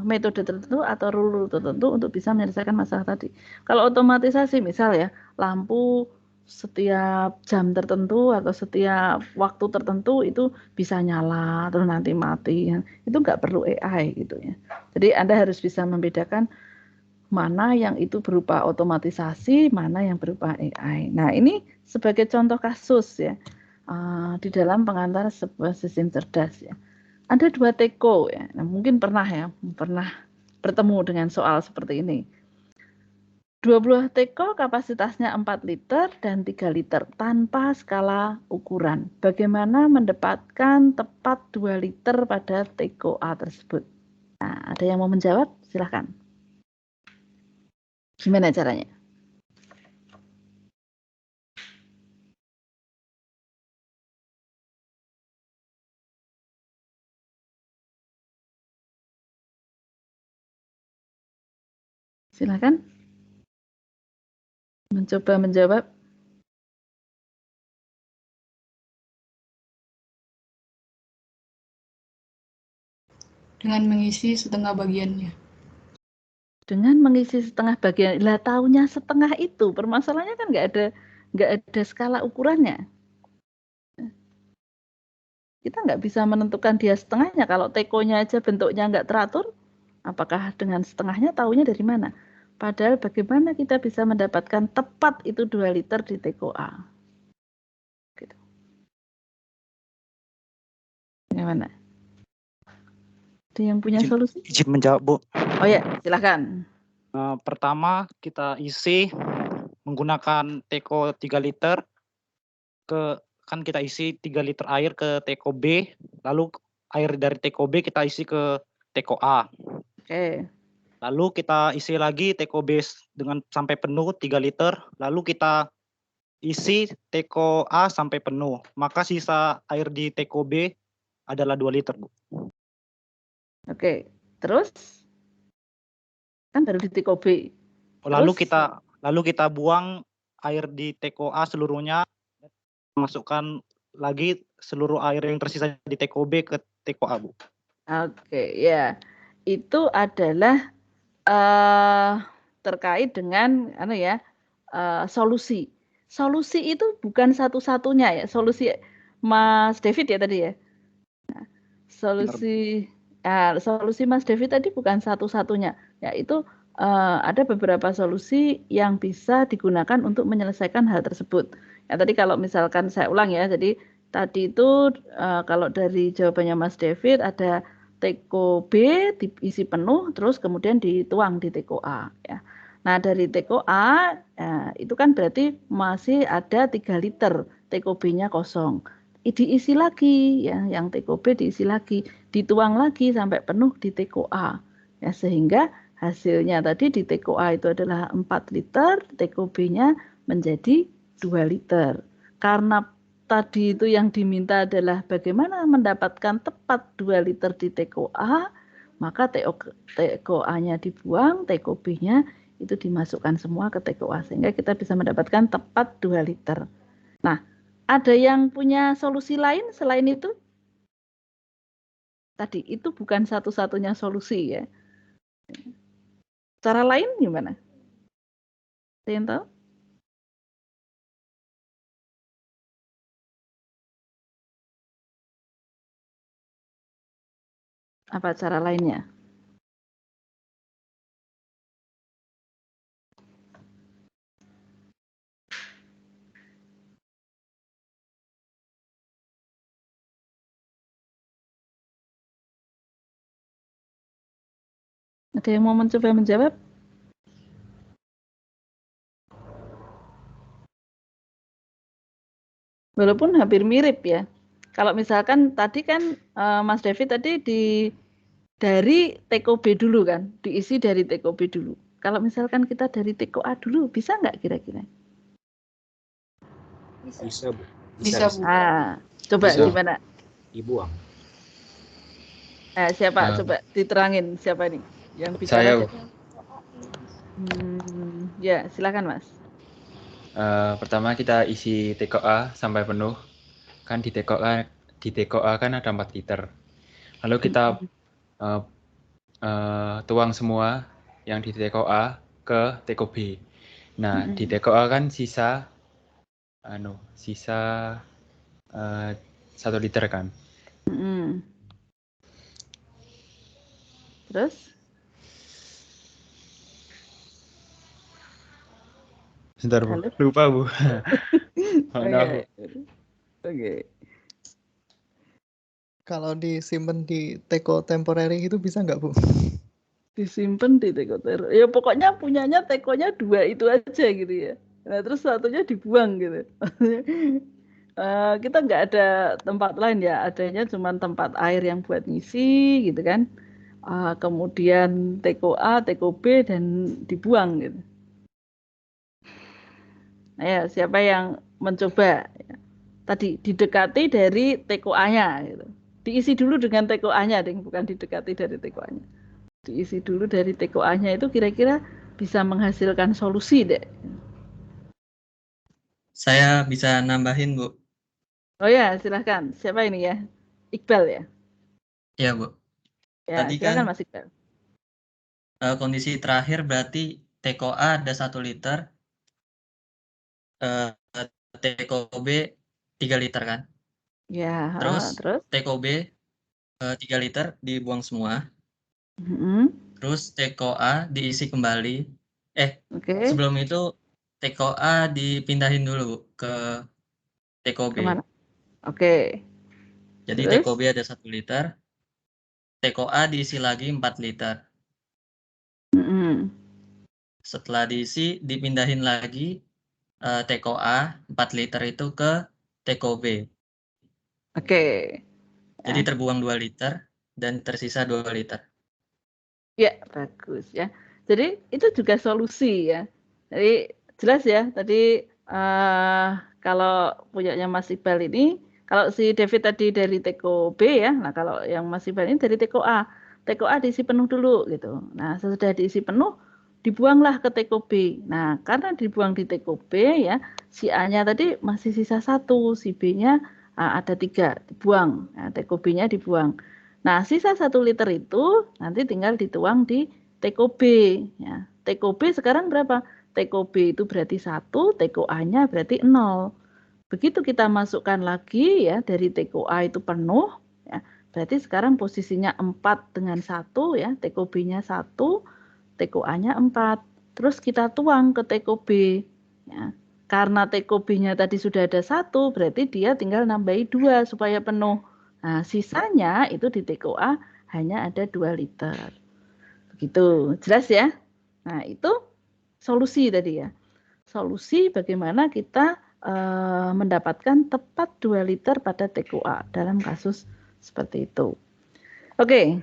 metode tertentu atau rule tertentu untuk bisa menyelesaikan masalah tadi. Kalau otomatisasi misal ya, lampu setiap jam tertentu atau setiap waktu tertentu itu bisa nyala terus nanti mati, itu nggak perlu AI gitu ya. Jadi Anda harus bisa membedakan mana yang itu berupa otomatisasi, mana yang berupa AI. Nah, ini sebagai contoh kasus ya di dalam pengantar sebuah sistem cerdas ya. Ada 2 teko ya. Nah, mungkin pernah bertemu dengan soal seperti ini. 2 buah teko kapasitasnya 4 liter dan 3 liter tanpa skala ukuran. Bagaimana mendapatkan tepat 2 liter pada teko A tersebut? Nah, ada yang mau menjawab? Silahkan. Gimana caranya? Silahkan. Mencoba menjawab. Dengan mengisi setengah bagiannya. Dengan mengisi setengah bagian. Lah taunya setengah itu. Permasalahannya kan nggak ada skala ukurannya. Kita nggak bisa menentukan dia setengahnya. Kalau tekonya aja bentuknya nggak teratur, apakah dengan setengahnya taunya dari mana? Padahal bagaimana kita bisa mendapatkan tepat itu 2 liter di teko A? Gitu. Bagaimana? Ada yang punya solusi? Izin menjawab, Bu. Oh ya, silakan. Pertama kita isi menggunakan teko 3 liter kan kita isi 3 liter air ke teko B, lalu air dari teko B kita isi ke teko A. Oke. Lalu kita isi lagi teko B dengan sampai penuh 3 liter, lalu kita isi teko A sampai penuh. Maka sisa air di teko B adalah 2 liter, Bu. Oke. Terus? Kan baru di teko B. Lalu kita buang air di teko A seluruhnya, masukkan lagi seluruh air yang tersisa di teko B ke teko A, Bu. Oke, ya. Itu adalah terkait dengan solusi. Solusi itu bukan satu-satunya ya. Solusi Mas David ya tadi ya. Nah, solusi Mas David tadi bukan satu-satunya. Ya, itu ada beberapa solusi yang bisa digunakan untuk menyelesaikan hal tersebut. Ya, tadi kalau misalkan saya ulang ya, jadi tadi itu kalau dari jawabannya Mas David ada TKO B diisi penuh, terus kemudian dituang di TKO A. Ya. Nah dari TKO A itu kan berarti masih ada 3 liter, TKO B-nya kosong. Diisi lagi, ya, yang TKO B diisi lagi, dituang lagi sampai penuh di TKO A. Ya, sehingga hasilnya tadi di TKO A itu adalah 4 liter, TKO B-nya menjadi 2 liter. Karena tadi itu yang diminta adalah bagaimana mendapatkan tepat 2 liter di TKO A, maka TKO A-nya dibuang, TKO B-nya itu dimasukkan semua ke TKO A, sehingga kita bisa mendapatkan tepat 2 liter. Nah, ada yang punya solusi lain selain itu? Tadi itu bukan satu-satunya solusi ya. Cara lain gimana? Ada yang tahu? Apa cara lainnya? Ada yang mau mencoba menjawab? Walaupun hampir mirip ya. Kalau misalkan tadi kan Mas David tadi dari TKO B dulu kan, diisi dari TKO B dulu. Kalau misalkan kita dari TKO A dulu, bisa nggak kira-kira? Bisa, Bu. Bisa, Bu. Coba Bisa. gimana? Dibuang. Siapa? Coba diterangin siapa nih yang bicara? Saya, Bu. Ya, silakan Mas. Pertama kita isi TKO A sampai penuh. Kan di TKO A kan ada 4 liter. Lalu kita tuang semua yang di TKO A ke TKO B. Nah, di TKO A kan sisa 1 liter kan. Terus? Sebentar, Bu. Halo? Lupa, Bu. Oke. Kalau disimpan di teko temporary itu bisa nggak, Bu? Disimpan di teko ter. Ya pokoknya punyanya tekonya 2 itu aja gitu ya. Nah terus satunya dibuang gitu. Kita nggak ada tempat lain ya. Adanya cuma tempat air yang buat ngisi gitu kan. Kemudian TKO A, TKO B dan dibuang gitu. Nah ya, siapa yang mencoba? Tadi didekati dari TKO A-nya gitu. Diisi dulu dengan TKO A-nya, bukan didekati dari TKO A-nya. Diisi dulu dari TKO A-nya itu kira-kira bisa menghasilkan solusi deh. Saya bisa nambahin, Bu. Oh ya, silahkan. Siapa ini ya? Iqbal ya? Iya, Bu. Ya, Tadi silakan kan Mas Iqbal. kondisi terakhir berarti TKO A ada 1 liter, TKO B 3 liter kan? Ya, Terus terus? TKO B 3 liter dibuang semua. Terus TKO A diisi kembali. Sebelum itu TKO A dipindahin dulu ke TKO B. Kemana? Oke. Jadi Terus? TKO B ada 1 liter. TKO A diisi lagi 4 liter. Setelah diisi, dipindahin lagi TKO A 4 liter itu ke TKO B. Oke. Jadi terbuang 2 liter dan tersisa 2 liter. Ya, bagus ya. Jadi itu juga solusi ya. Jadi jelas ya tadi kalau punyanya Mas Iqbal ini, kalau si David tadi dari TKO B ya, nah kalau yang Mas Iqbal ini dari TKO A. TKO A diisi penuh dulu gitu. Nah sesudah diisi penuh, dibuanglah ke TKO B. Nah karena dibuang di TKO B ya, si A-nya tadi masih sisa 1, si B-nya ada 3, dibuang. Nah, TKO B-nya dibuang. Nah sisa 1 liter itu nanti tinggal dituang di TKO B. Ya. TKO B sekarang berapa? TKO B itu berarti 1, TKO A-nya berarti 0. Begitu kita masukkan lagi ya dari TKO A itu penuh, ya, berarti sekarang posisinya 4 dengan 1 ya, TKO B-nya 1, TKO A-nya 4. Terus kita tuang ke TKO B. Ya. Karena TKO B-nya tadi sudah ada 1, berarti dia tinggal nambahi 2 supaya penuh. Nah, sisanya itu di TKO A hanya ada 2 liter. Begitu, jelas ya? Nah, itu solusi tadi ya. Solusi bagaimana kita mendapatkan tepat 2 liter pada TKA dalam kasus seperti itu. Oke,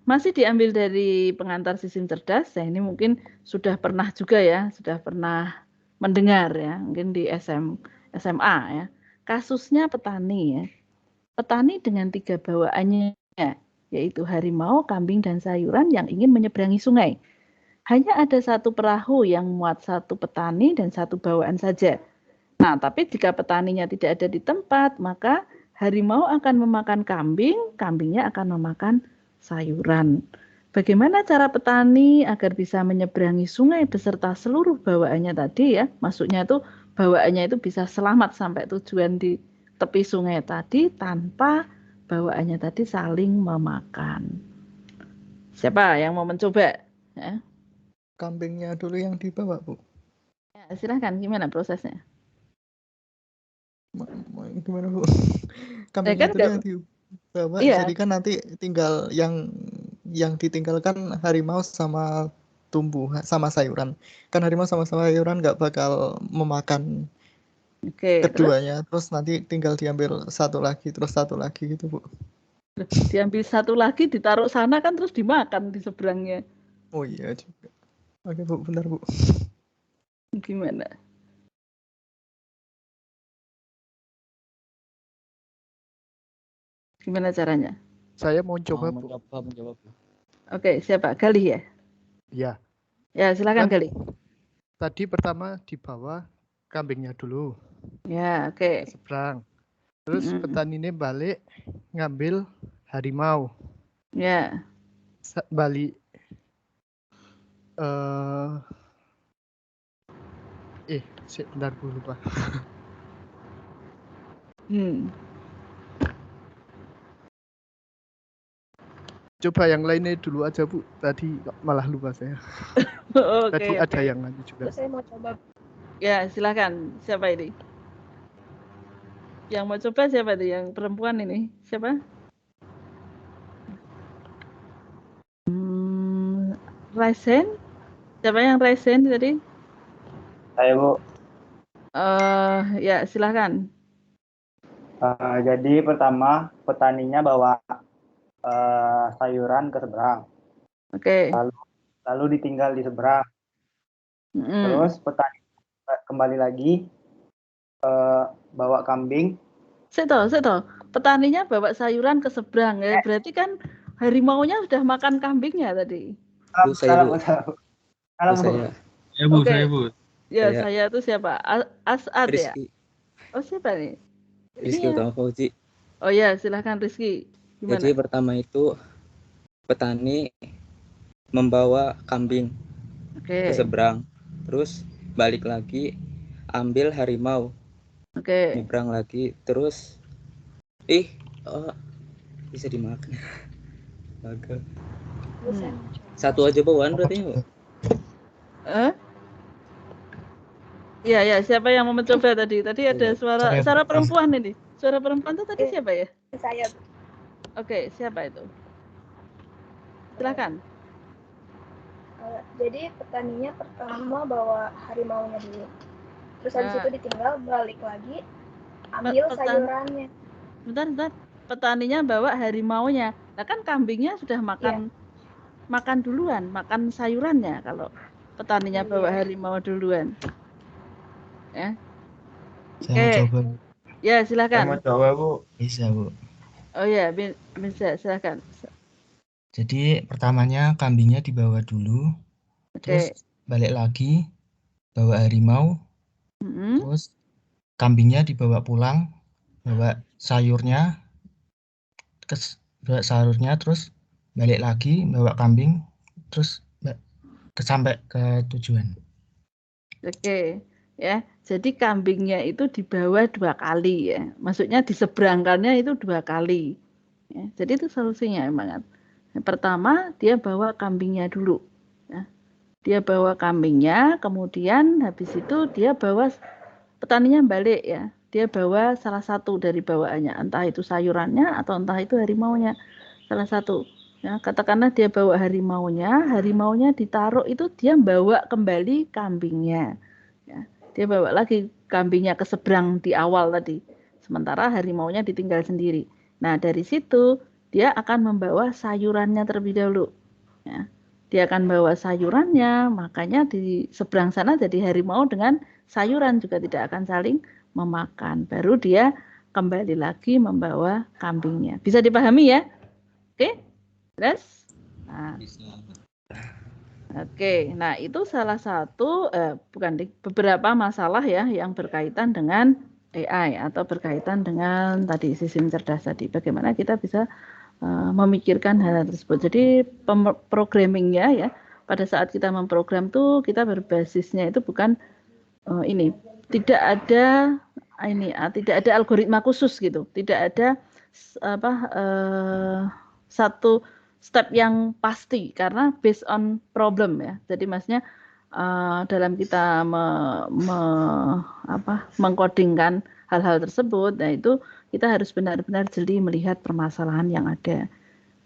masih diambil dari pengantar sistem cerdas. Ya, ini mungkin sudah pernah juga ya, sudah pernah mendengar ya, mungkin di SMA ya. Kasusnya petani ya. Petani dengan 3 bawaannya, yaitu harimau, kambing, dan sayuran yang ingin menyeberangi sungai. Hanya ada 1 perahu yang muat 1 petani dan 1 bawaan saja. Nah, tapi jika petaninya tidak ada di tempat, maka harimau akan memakan kambing, kambingnya akan memakan sayuran. Bagaimana cara petani agar bisa menyeberangi sungai beserta seluruh bawaannya tadi ya? Maksudnya itu bawaannya itu bisa selamat sampai tujuan di tepi sungai tadi tanpa bawaannya tadi saling memakan. Siapa yang mau mencoba? Ya. Kambingnya dulu yang dibawa, Bu. Ya, silahkan, gimana prosesnya? Gimana, Bu? Kambingnya dulu yang dibawa, iya. jadi kan nanti tinggal yang ditinggalkan harimau sama sama sayuran. Kan harimau sama sayuran nggak bakal memakan keduanya, terus nanti tinggal diambil 1 lagi, terus 1 lagi gitu, Bu. Diambil 1 lagi, ditaruh sana kan terus dimakan di seberangnya. Oh iya juga. Oke, Bu, bentar, Bu. Gimana? Gimana caranya? Saya mau coba, Bu. Menjawab. Oke, siapa? Galih ya? Iya. Ya, silakan Galih. Tadi pertama dibawa kambingnya dulu. Ya, oke. Seberang. Terus petani ini balik ngambil harimau. Ya. Balik. Bentar, Bu, lupa. Coba yang lainnya dulu aja, Bu. Tadi malah lupa saya. Tadi ada yang lain juga. Saya mau coba. Ya, silakan. Siapa ini? Yang mau coba siapa itu? Yang perempuan ini? Siapa? Raisen? Siapa yang Raisen tadi? Saya, Bu. Ya, silakan. Jadi pertama petaninya bawa sayuran ke seberang. Oke. Lalu ditinggal di seberang. Terus petani kembali lagi bawa kambing. Seto. Petaninya bawa sayuran ke seberang ya. Berarti kan harimaunya sudah makan kambingnya tadi. Salah, Bu. Saya, Bu. Ya, saya itu siapa? As'ad ya? Rizky. Oh, siapa nih? Rizky Utama Fauzi. Oh ya, silahkan Rizky. Gimana? Jadi pertama itu petani membawa kambing ke seberang, terus balik lagi ambil harimau, nyebrang lagi, terus bisa dimakan. Gagal. 1 aja bawaan berarti ya, Pak? Iya, siapa yang mau mencoba tadi? Tadi ada suara perempuan ini. Suara perempuan itu tadi siapa ya? Saya. Oke, siapa itu? Silakan. Jadi petaninya pertama bawa harimaunya dulu. Terus habis itu ditinggal, balik lagi, ambil sayurannya. Bentar. Petaninya bawa harimaunya. Nah kan kambingnya sudah makan duluan, makan sayurannya kalau petaninya bawa harimau duluan. Ya. Saya mau coba. Ya, silakan. Saya mau coba, Bu. Bisa, Bu. Oh ya, bisa, silakan. Jadi pertamanya kambingnya dibawa dulu, terus balik lagi bawa harimau, terus kambingnya dibawa pulang, bawa sayurnya, terus balik lagi bawa kambing, terus sampai ke tujuan. Oke. Ya, jadi kambingnya itu dibawa 2 kali ya. Maksudnya diseberangkannya itu 2 kali. Ya, jadi itu solusinya emang. Yang pertama dia bawa kambingnya dulu. Ya. Dia bawa kambingnya, kemudian habis itu dia bawa petaninya balik ya. Dia bawa salah satu dari bawaannya, entah itu sayurannya atau entah itu harimaunya. Salah satu. Ya, katakanlah dia bawa harimaunya ditaruh itu dia bawa kembali kambingnya. Ya, dia bawa lagi kambingnya ke seberang di awal tadi. Sementara harimaunya ditinggal sendiri. Nah, dari situ dia akan membawa sayurannya terlebih dahulu. Ya, dia akan bawa sayurannya, makanya di seberang sana jadi harimau dengan sayuran juga tidak akan saling memakan. Baru dia kembali lagi membawa kambingnya. Bisa dipahami ya? Oke? Jelas? Nah. Oke, nah itu salah satu beberapa masalah ya yang berkaitan dengan AI atau berkaitan dengan tadi sistem cerdas tadi. Bagaimana kita bisa memikirkan hal tersebut. Jadi programmingnya ya pada saat kita memprogram tuh kita berbasisnya itu bukan tidak ada algoritma khusus gitu, tidak ada satu step yang pasti karena based on problem ya. Jadi maksudnya dalam kita mengkodingkan hal-hal tersebut, nah itu kita harus benar-benar jeli melihat permasalahan yang ada.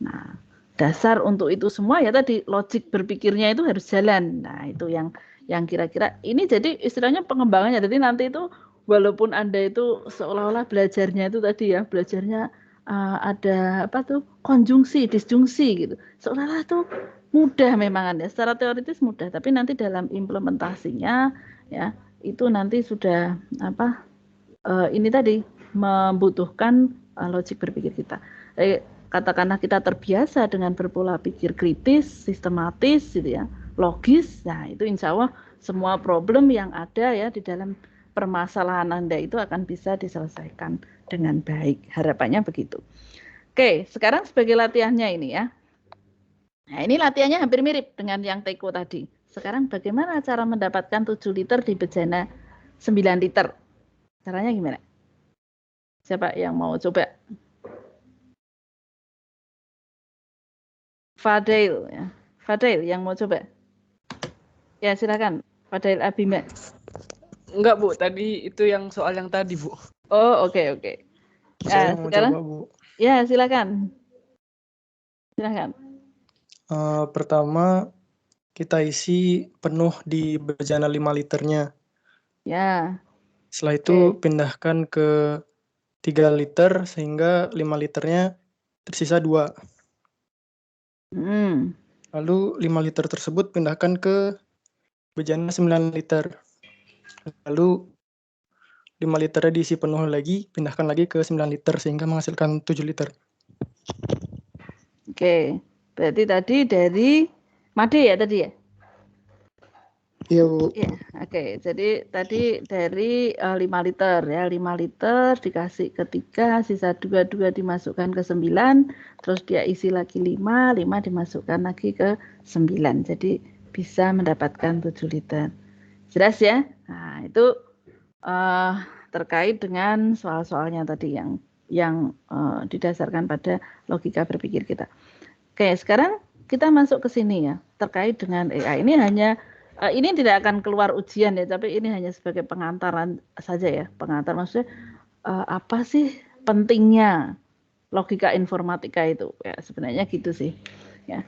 Nah, dasar untuk itu semua ya tadi logik berpikirnya itu harus jalan. Nah, itu yang kira-kira ini jadi istilahnya pengembangannya. Jadi nanti itu walaupun Anda itu seolah-olah belajarnya itu tadi ya, belajarnya ada konjungsi, disjungsi gitu. Seolah-olah itu mudah memang Anda, secara teoritis mudah, tapi nanti dalam implementasinya ya itu nanti sudah ini tadi membutuhkan logik berpikir kita. Katakanlah kita terbiasa dengan berpola pikir kritis, sistematis gitu ya, logis. Nah, itu insya Allah semua problem yang ada ya di dalam permasalahan Anda itu akan bisa diselesaikan dengan baik. Harapannya begitu. Oke, sekarang sebagai latihannya ini ya. Nah, ini latihannya hampir mirip dengan yang Teko tadi. Sekarang bagaimana cara mendapatkan 7 liter di bejana 9 liter? Caranya gimana? Siapa yang mau coba? Fadil ya. Fadil yang mau coba? Ya, silakan. Fadil Abima. Enggak, Bu. Tadi itu yang soal yang tadi, Bu. Oh, oke. Saya mau sekarang coba, Bu. ya, silakan. Silakan. Pertama, kita isi penuh di bejana 5 liternya. Ya. Setelah itu pindahkan ke 3 liter sehingga 5 liternya tersisa 2. Lalu 5 liter tersebut pindahkan ke bejana 9 liter. Lalu 5 liternya diisi penuh lagi, pindahkan lagi ke 9 liter sehingga menghasilkan 7 liter. Oke, berarti tadi dari Made ya tadi ya? Iya, Bu. Ya, oke. Jadi tadi dari 5 liter ya, 5 liter dikasih ke 3, sisa 2 dimasukkan ke 9, terus dia isi lagi 5 dimasukkan lagi ke 9. Jadi bisa mendapatkan 7 liter. Jelas ya? Nah, itu terkait dengan soal-soalnya tadi yang didasarkan pada logika berpikir kita. Oke, sekarang kita masuk ke sini ya, terkait dengan AI. Ini tidak akan keluar ujian ya, tapi ini hanya sebagai pengantaran saja ya. Pengantar maksudnya apa sih pentingnya logika informatika itu? Ya, sebenarnya gitu sih. Ya.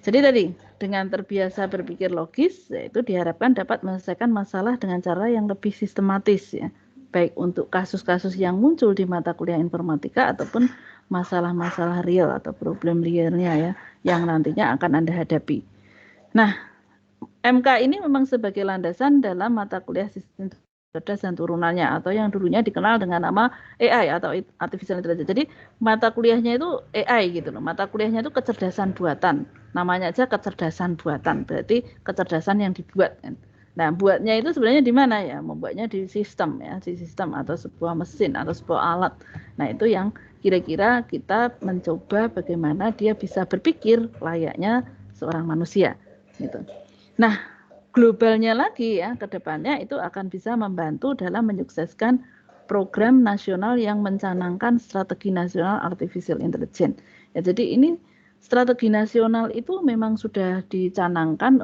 Jadi tadi dengan terbiasa berpikir logis, yaitu diharapkan dapat menyelesaikan masalah dengan cara yang lebih sistematis ya. Baik untuk kasus-kasus yang muncul di mata kuliah informatika ataupun masalah-masalah real atau problem realnya ya yang nantinya akan Anda hadapi. Nah, MK ini memang sebagai landasan dalam mata kuliah sistem cerdas dan turunannya atau yang dulunya dikenal dengan nama AI atau Artificial Intelligence. Jadi mata kuliahnya itu AI gitu loh. Mata kuliahnya itu kecerdasan buatan. Namanya aja kecerdasan buatan. Berarti kecerdasan yang dibuat kan. Nah, buatnya itu sebenarnya di mana ya? Membuatnya di sistem ya, di sistem atau sebuah mesin atau sebuah alat. Nah, itu yang kira-kira kita mencoba bagaimana dia bisa berpikir layaknya seorang manusia gitu. Nah, globalnya lagi ya ke depannya itu akan bisa membantu dalam menyukseskan program nasional yang mencanangkan strategi nasional artificial intelligence. Ya, jadi ini strategi nasional itu memang sudah dicanangkan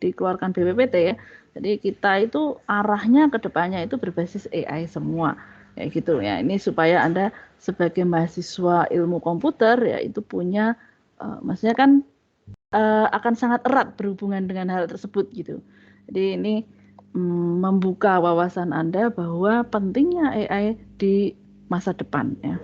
dikeluarkan BPPT ya. Jadi kita itu arahnya ke depannya itu berbasis AI semua. Kayak gitu ya. Ini supaya Anda sebagai mahasiswa ilmu komputer ya itu punya Maksudnya kan akan sangat erat berhubungan dengan hal tersebut gitu. Jadi ini membuka wawasan Anda bahwa pentingnya AI di masa depan ya.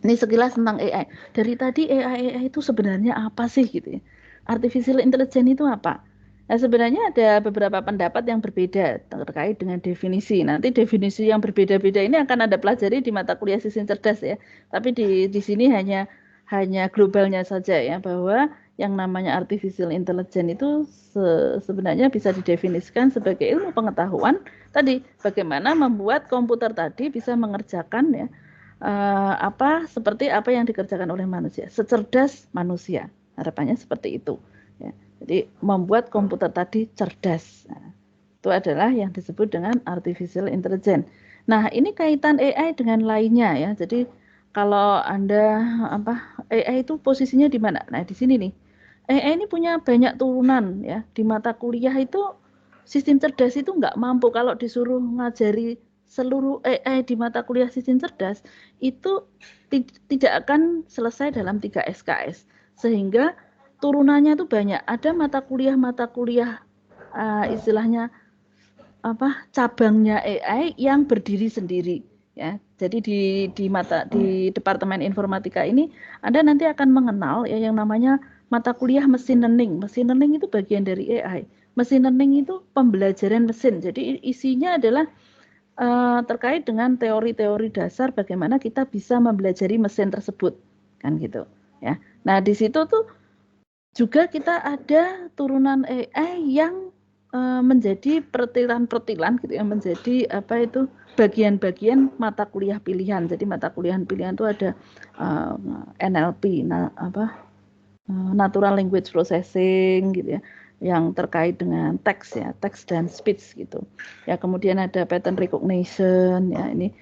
Ini sekilas tentang AI. Dari tadi AI itu sebenarnya apa sih gitu ya? Artificial intelligence itu apa? Nah, sebenarnya ada beberapa pendapat yang berbeda terkait dengan definisi. Nanti definisi yang berbeda-beda ini akan Anda pelajari di mata kuliah sistem cerdas ya. Tapi di sini hanya globalnya saja ya, bahwa yang namanya artificial intelligence itu sebenarnya bisa didefinisikan sebagai ilmu pengetahuan tadi, bagaimana membuat komputer tadi bisa mengerjakan ya seperti apa yang dikerjakan oleh manusia, secerdas manusia. Harapannya seperti itu ya. Jadi membuat komputer tadi cerdas. Nah, itu adalah yang disebut dengan artificial intelligence. Nah, ini kaitan AI dengan lainnya ya. Jadi kalau Anda AI itu posisinya di mana? Nah, di sini nih. AI ini punya banyak turunan ya. Di mata kuliah itu sistem cerdas itu nggak mampu kalau disuruh ngajari seluruh AI di mata kuliah sistem cerdas itu tidak akan selesai dalam 3 SKS. Sehingga turunannya itu banyak. Ada mata kuliah istilahnya cabangnya AI yang berdiri sendiri ya. Jadi di Departemen Informatika ini Anda nanti akan mengenal ya yang namanya mata kuliah machine learning. Machine learning itu bagian dari AI. Machine learning itu pembelajaran mesin. Jadi isinya adalah terkait dengan teori-teori dasar bagaimana kita bisa mempelajari mesin tersebut kan gitu ya. Nah, di situ tuh juga kita ada turunan AI yang menjadi pertilan-pertilan gitu ya, menjadi bagian-bagian mata kuliah pilihan. Jadi mata kuliah pilihan itu ada NLP, Natural Language Processing gitu ya, yang terkait dengan teks ya, teks dan speech gitu. Ya, kemudian ada pattern recognition ya, ini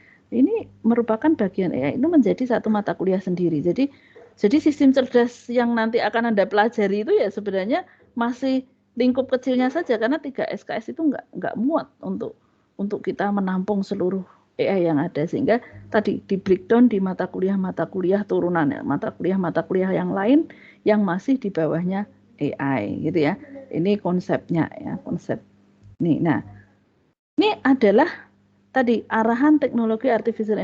merupakan bagian AI, itu menjadi satu mata kuliah sendiri. Jadi sistem cerdas yang nanti akan Anda pelajari itu ya sebenarnya masih lingkup kecilnya saja, karena 3 SKS itu nggak muat untuk kita menampung seluruh AI yang ada, sehingga tadi di breakdown di mata kuliah turunan ya, mata kuliah yang lain yang masih di bawahnya AI gitu ya. Ini konsepnya ya, konsep ini. Nah, ini adalah tadi arahan teknologi artificial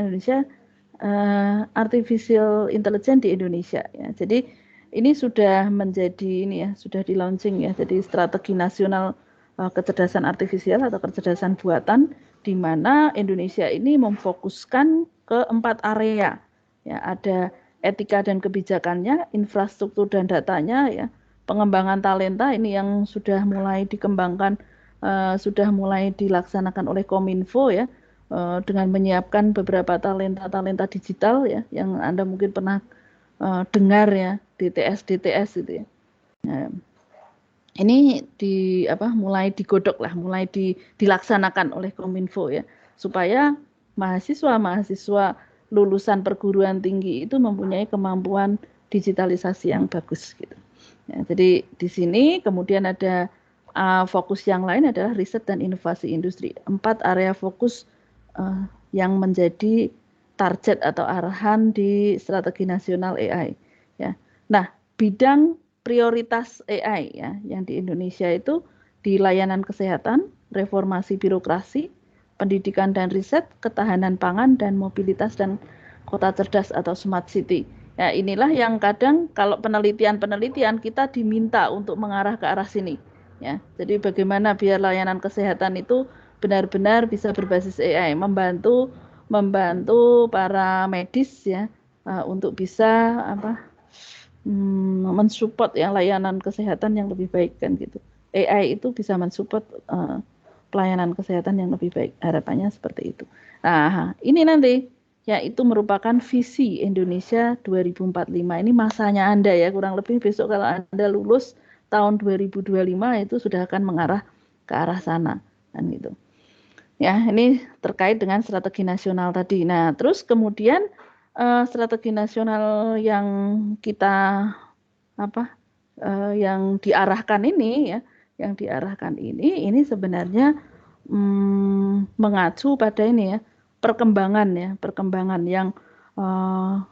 intelligence di Indonesia ya. Jadi ini sudah menjadi sudah di launching ya. Jadi strategi nasional kecerdasan artifisial atau kecerdasan buatan, di mana Indonesia ini memfokuskan ke 4 area ya. Ada etika dan kebijakannya, infrastruktur dan datanya ya, pengembangan talenta ini yang sudah mulai dikembangkan, sudah mulai dilaksanakan oleh Kominfo ya, dengan menyiapkan beberapa talenta digital ya, yang Anda mungkin pernah dengar ya, DTS itu ya. Nah, ini mulai digodok lah, mulai dilaksanakan oleh Kominfo ya, supaya mahasiswa lulusan perguruan tinggi itu mempunyai kemampuan digitalisasi yang bagus gitu. Ya, jadi di sini kemudian ada fokus yang lain adalah riset dan inovasi industri. 4 area fokus yang menjadi target atau arahan di strategi nasional AI ya. Nah, bidang prioritas AI ya yang di Indonesia itu di layanan kesehatan, reformasi birokrasi, pendidikan dan riset, ketahanan pangan dan mobilitas dan kota cerdas atau smart city. Ya, inilah yang kadang kalau penelitian kita diminta untuk mengarah ke arah sini ya. Jadi bagaimana biar layanan kesehatan itu benar-benar bisa berbasis AI, membantu para medis ya untuk bisa mensupport yang layanan kesehatan yang lebih baik kan gitu. AI itu bisa mensupport pelayanan kesehatan yang lebih baik, harapannya seperti itu. Nah, ini nanti ya itu merupakan visi Indonesia 2045. Ini masanya Anda ya, kurang lebih besok kalau Anda lulus tahun 2025 itu sudah akan mengarah ke arah sana kan gitu. Ya, ini terkait dengan strategi nasional tadi. Nah, terus kemudian strategi nasional yang kita yang diarahkan ini ya, ini sebenarnya mengacu pada ini ya, perkembangan yang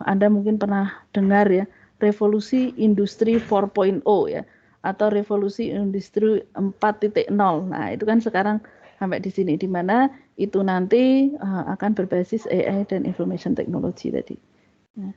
Anda mungkin pernah dengar ya, revolusi industri 4.0 ya, atau revolusi industri 4.0. Nah, itu kan sekarang sampai di sini, di mana itu nanti akan berbasis AI dan information technology tadi. Nah,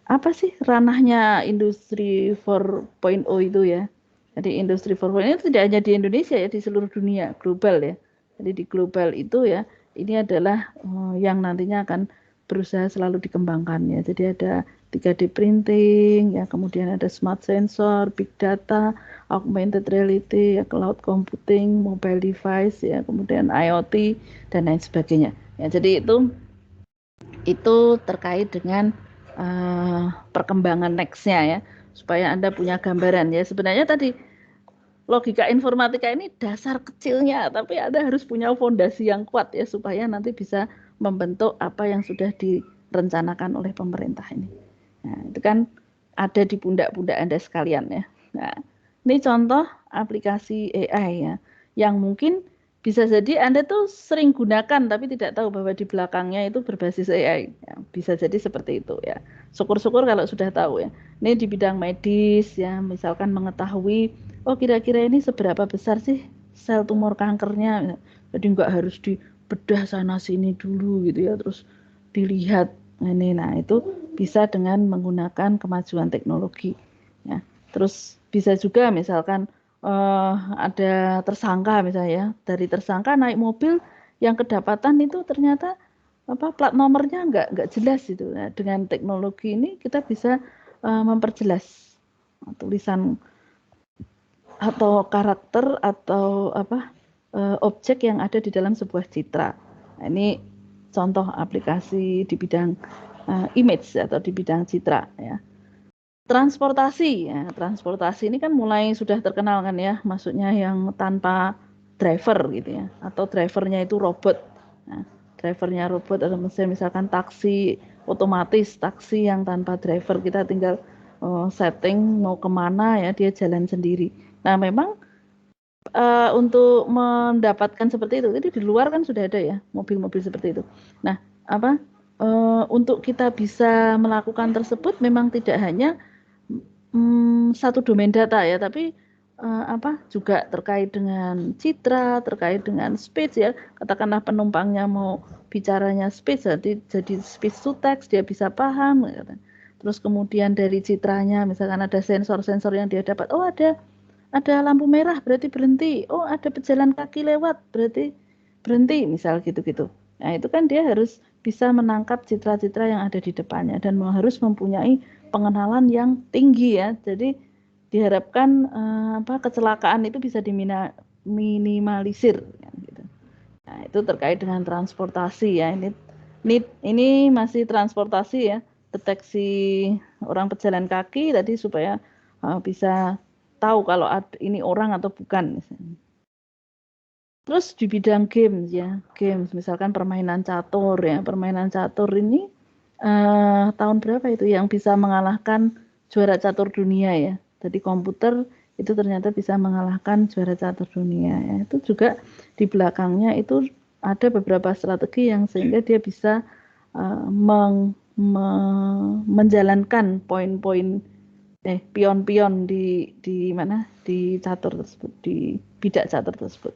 apa sih ranahnya industri 4.0 itu ya? Jadi industri 4.0 itu tidak hanya di Indonesia ya, di seluruh dunia, global ya. Jadi di global itu ya, ini adalah yang nantinya akan berusaha selalu dikembangkan ya. Jadi ada 3D printing, ya, kemudian ada smart sensor, big data, augmented reality, ya, cloud computing, mobile device, ya, kemudian IoT dan lain sebagainya. Ya, jadi itu terkait dengan perkembangan nextnya ya, supaya Anda punya gambaran ya. Sebenarnya tadi logika informatika ini dasar kecilnya, tapi Anda harus punya fondasi yang kuat ya, supaya nanti bisa membentuk apa yang sudah direncanakan oleh pemerintah ini. Nah, itu kan ada di pundak-pundak Anda sekalian ya. Nah, ini contoh aplikasi AI ya, yang mungkin bisa jadi Anda tuh sering gunakan tapi tidak tahu bahwa di belakangnya itu berbasis AI. Ya, bisa jadi seperti itu ya. Syukur-syukur kalau sudah tahu ya. Ini di bidang medis ya, misalkan mengetahui, oh kira-kira ini seberapa besar sih sel tumor kankernya. Jadi nggak harus dibedah sana sini dulu gitu ya, terus dilihat ini. Nah, itu bisa dengan menggunakan kemajuan teknologi ya. Terus bisa juga misalkan ada tersangka misalnya ya, dari tersangka naik mobil yang kedapatan itu ternyata plat nomornya nggak jelas itu. Nah, dengan teknologi ini kita bisa memperjelas tulisan atau karakter atau objek yang ada di dalam sebuah citra. Nah, ini contoh aplikasi di bidang image atau di bidang citra ya. Transportasi ya, transportasi ini kan mulai sudah terkenal kan ya, maksudnya yang tanpa driver gitu ya, atau drivernya itu robot. Nah, drivernya robot atau misalkan taksi otomatis, taksi yang tanpa driver, kita tinggal setting mau kemana ya, dia jalan sendiri. Nah, memang untuk mendapatkan seperti itu, jadi di luar kan sudah ada ya mobil-mobil seperti itu. Nah, untuk kita bisa melakukan tersebut memang tidak hanya satu domain data ya, tapi juga terkait dengan citra, terkait dengan speech ya. Katakanlah penumpangnya mau bicaranya speech, jadi speech to text, dia bisa paham. Terus kemudian dari citranya, misalkan ada sensor-sensor yang dia dapat, oh ada lampu merah berarti berhenti, oh ada pejalan kaki lewat berarti berhenti, misal gitu-gitu. Nah, itu kan dia harus bisa menangkap citra-citra yang ada di depannya dan harus mempunyai pengenalan yang tinggi ya. Jadi diharapkan kecelakaan itu bisa diminimalisir gitu. Nah, itu terkait dengan transportasi ya. Ini masih transportasi ya, deteksi orang pejalan kaki tadi supaya bisa tahu kalau ini orang atau bukan misalnya. Terus di bidang games ya, games misalkan permainan catur ya, permainan catur ini tahun berapa itu yang bisa mengalahkan juara catur dunia ya. Jadi komputer itu ternyata bisa mengalahkan juara catur dunia ya. Itu juga di belakangnya itu ada beberapa strategi yang sehingga dia bisa menjalankan poin-poin pion-pion di mana di catur tersebut, di bidak catur tersebut.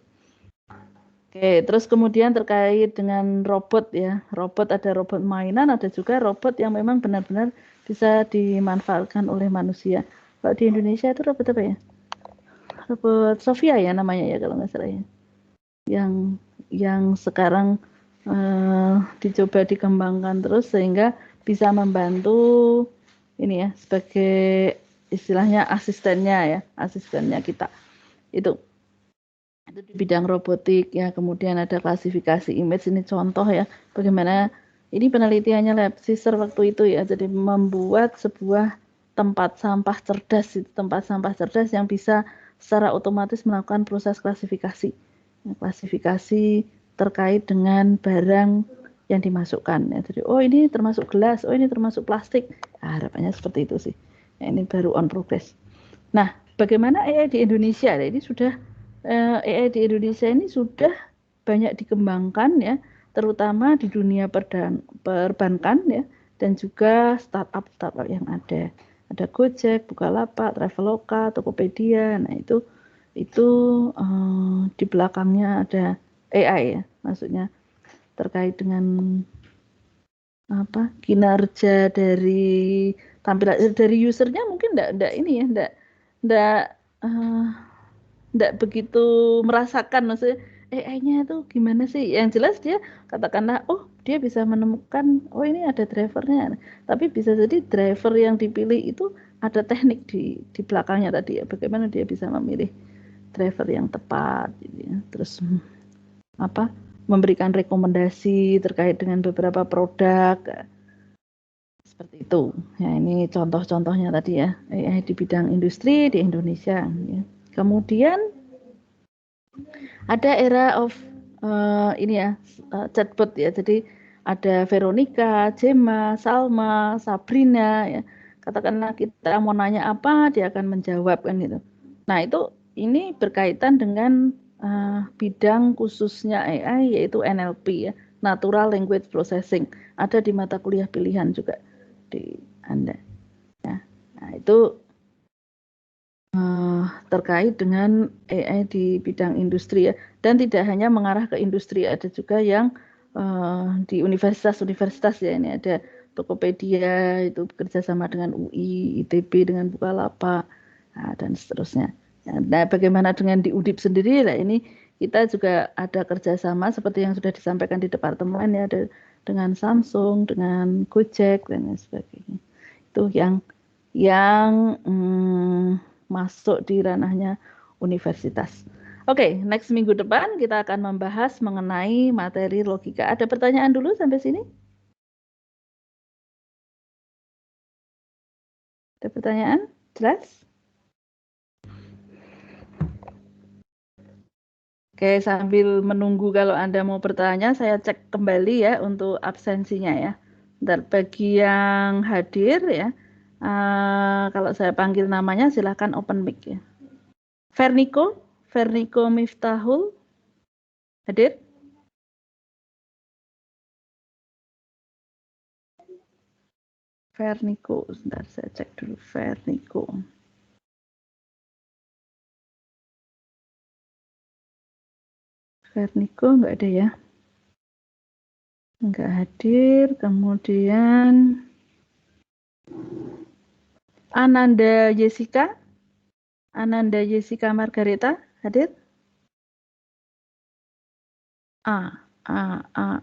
Oke, terus kemudian terkait dengan robot ya, robot ada robot mainan, ada juga robot yang memang benar-benar bisa dimanfaatkan oleh manusia. Kalau di Indonesia itu robot apa ya? Robot Sofia ya namanya ya kalau nggak salah ya. Yang sekarang dicoba dikembangkan terus sehingga bisa membantu ini ya sebagai istilahnya asistennya kita itu di bidang robotik ya. Kemudian ada klasifikasi image, ini contoh ya bagaimana ini penelitiannya lab Caesar waktu itu ya. Jadi membuat sebuah tempat sampah cerdas yang bisa secara otomatis melakukan proses klasifikasi terkait dengan barang yang dimasukkan ya. Jadi oh ini termasuk gelas, oh ini termasuk plastik. Nah, harapannya seperti itu sih. Nah, ini baru on progress. Nah, bagaimana AI di Indonesia? Nah, ini sudah AI di Indonesia ini sudah banyak dikembangkan ya, terutama di dunia perbankan ya, dan juga startup yang ada. Ada Gojek, Bukalapak, Traveloka, Tokopedia. Nah, itu di belakangnya ada AI ya, maksudnya terkait dengan kinerja dari tampilan dari usernya mungkin enggak ini ya, enggak begitu merasakan maksudnya AI-nya itu gimana sih. Yang jelas dia katakanlah dia bisa menemukan ini ada drivernya, tapi bisa jadi driver yang dipilih itu ada teknik di belakangnya tadi ya, bagaimana dia bisa memilih driver yang tepat gitu ya. Terus memberikan rekomendasi terkait dengan beberapa produk seperti itu. Ya, ini contoh-contohnya tadi ya, AI di bidang industri di Indonesia. Ya. Kemudian ada era of chatbot ya. Jadi ada Veronica, Gemma, Salma, Sabrina ya. Katakanlah kita mau nanya apa, dia akan menjawab kan gitu. Nah, ini berkaitan dengan bidang khususnya AI yaitu NLP ya, Natural Language Processing. Ada di mata kuliah pilihan juga di Anda. Ya. Nah, itu terkait dengan AI di bidang industri ya, dan tidak hanya mengarah ke industri, ada juga yang di universitas-universitas ya. Ini ada Tokopedia itu bekerja sama dengan UI, ITB dengan Bukalapak, dan seterusnya. Nah, bagaimana dengan di UDIP sendiri? Nah, ini kita juga ada kerjasama seperti yang sudah disampaikan di departemen ya, ada dengan Samsung, dengan Gojek dan lain sebagainya. Itu yang masuk di ranahnya universitas. Oke, next minggu depan kita akan membahas mengenai materi logika. Ada pertanyaan dulu sampai sini? Ada pertanyaan? Jelas? Oke, sambil menunggu kalau Anda mau bertanya, saya cek kembali ya untuk absensinya ya. Bentar, bagi yang hadir ya, kalau saya panggil namanya silahkan open mic ya. Vernico Miftahul, hadir? Vernico, sebentar saya cek dulu Vernico. Vernico enggak ada ya? Enggak hadir. Kemudian Ananda Jessica Margareta hadir?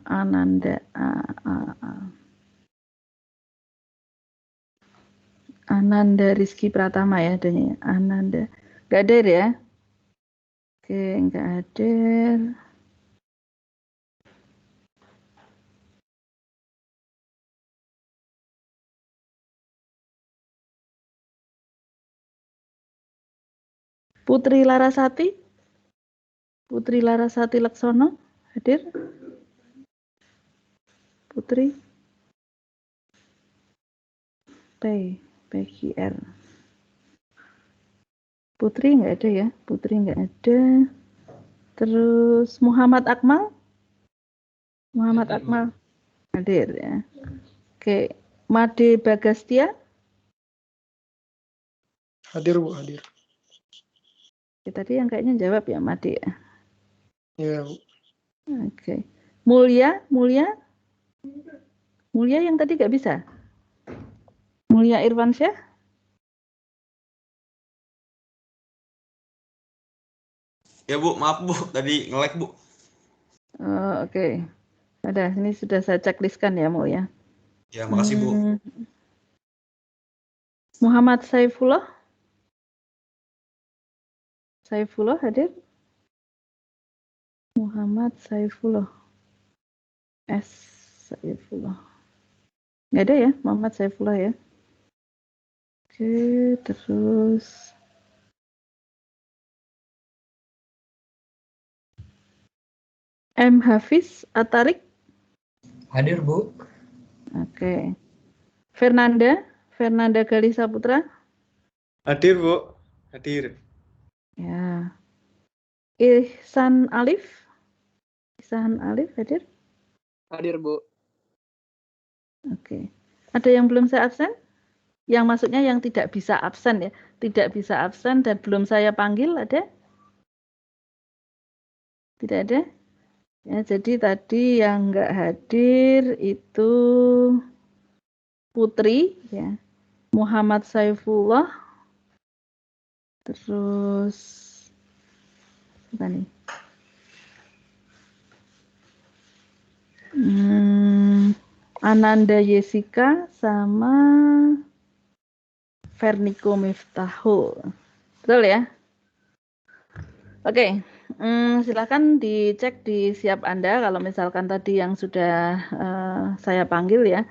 Ananda Ananda Rizky Pratama ya adanya. Ananda enggak hadir ya? Oke, enggak hadir. Putri Larasati Laksono hadir? Putri PGR. Putri nggak ada ya? Putri nggak ada. Terus Muhammad Akmal hadir ya. Oke, Made Bagastia Hadir Bu, hadir. Tadi yang kayaknya jawab ya Made ya. Iya Bu. Oke. Mulya yang tadi nggak bisa. Mulya Irwansyah. Ya Bu, maaf Bu, tadi nge-lag Bu. Oke. Ada, ini sudah saya checklistkan ya Mulya. Ya, makasih Bu. Muhammad Saifullah hadir? Muhammad Saifullah. Saifullah. Nggak ada ya, Muhammad Saifullah ya. Oke, terus M. Hafiz Atarik. Hadir Bu. Oke. Fernanda Galisa Putra. Hadir Bu, hadir. Ya. Ihsan Alif hadir? Hadir Bu. Oke. Ada yang belum saya absen? Yang maksudnya yang tidak bisa absen ya. Tidak bisa absen dan belum saya panggil, ada? Tidak ada? Ya, jadi tadi yang nggak hadir itu Putri, ya, Muhammad Saifullah, terus apa nih? Ananda Yesika sama Verniko Miftahul, betul ya? Oke. Silakan dicek di siap Anda kalau misalkan tadi yang sudah saya panggil ya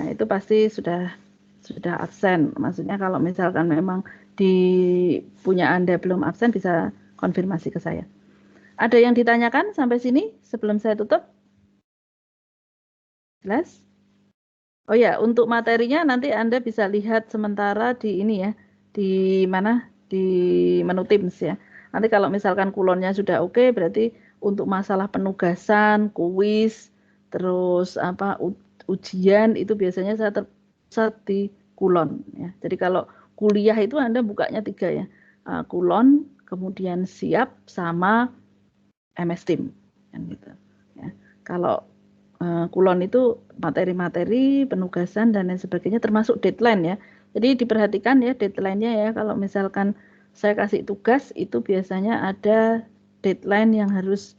itu pasti sudah absen. Maksudnya kalau misalkan memang di punya Anda belum absen bisa konfirmasi ke saya. Ada yang ditanyakan sampai sini sebelum saya tutup? Jelas? Oh ya, untuk materinya nanti Anda bisa lihat sementara di ini ya, di mana? Di menu Teams ya. Nanti kalau misalkan kulonnya sudah oke, berarti untuk masalah penugasan, kuis, terus ujian itu biasanya saya terpusat di kulon ya. Jadi kalau kuliah itu Anda bukanya 3 ya. Kulon, kemudian siap sama MS Team kan gitu ya. Kalau kulon itu materi-materi, penugasan dan lain sebagainya termasuk deadline ya. Jadi diperhatikan ya deadline-nya ya, kalau misalkan saya kasih tugas itu biasanya ada deadline yang harus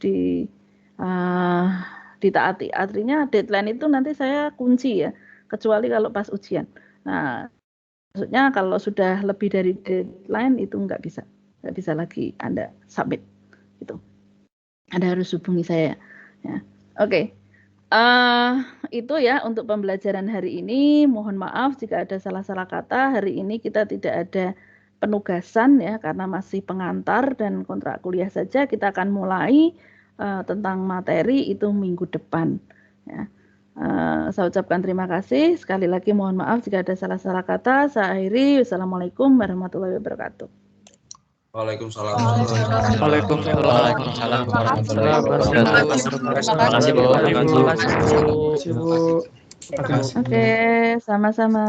ditaati. Artinya deadline itu nanti saya kunci ya, kecuali kalau pas ujian. Nah, maksudnya kalau sudah lebih dari deadline itu nggak bisa lagi Anda submit. Gitu. Anda harus hubungi saya. Ya. Oke. Itu ya untuk pembelajaran hari ini. Mohon maaf jika ada salah-salah kata. Hari ini kita tidak ada penugasan ya karena masih pengantar dan kontrak kuliah saja. Kita akan mulai tentang materi itu minggu depan ya. Saya ucapkan terima kasih sekali lagi, mohon maaf jika ada salah-salah kata. Saya akhiri. Wassalamualaikum warahmatullahi wabarakatuh. Waalaikumsalam. Waalaikumsalam warahmatullahi wabarakatuh. Terima kasih Bu. Terima kasih Bu. Oke, sama-sama.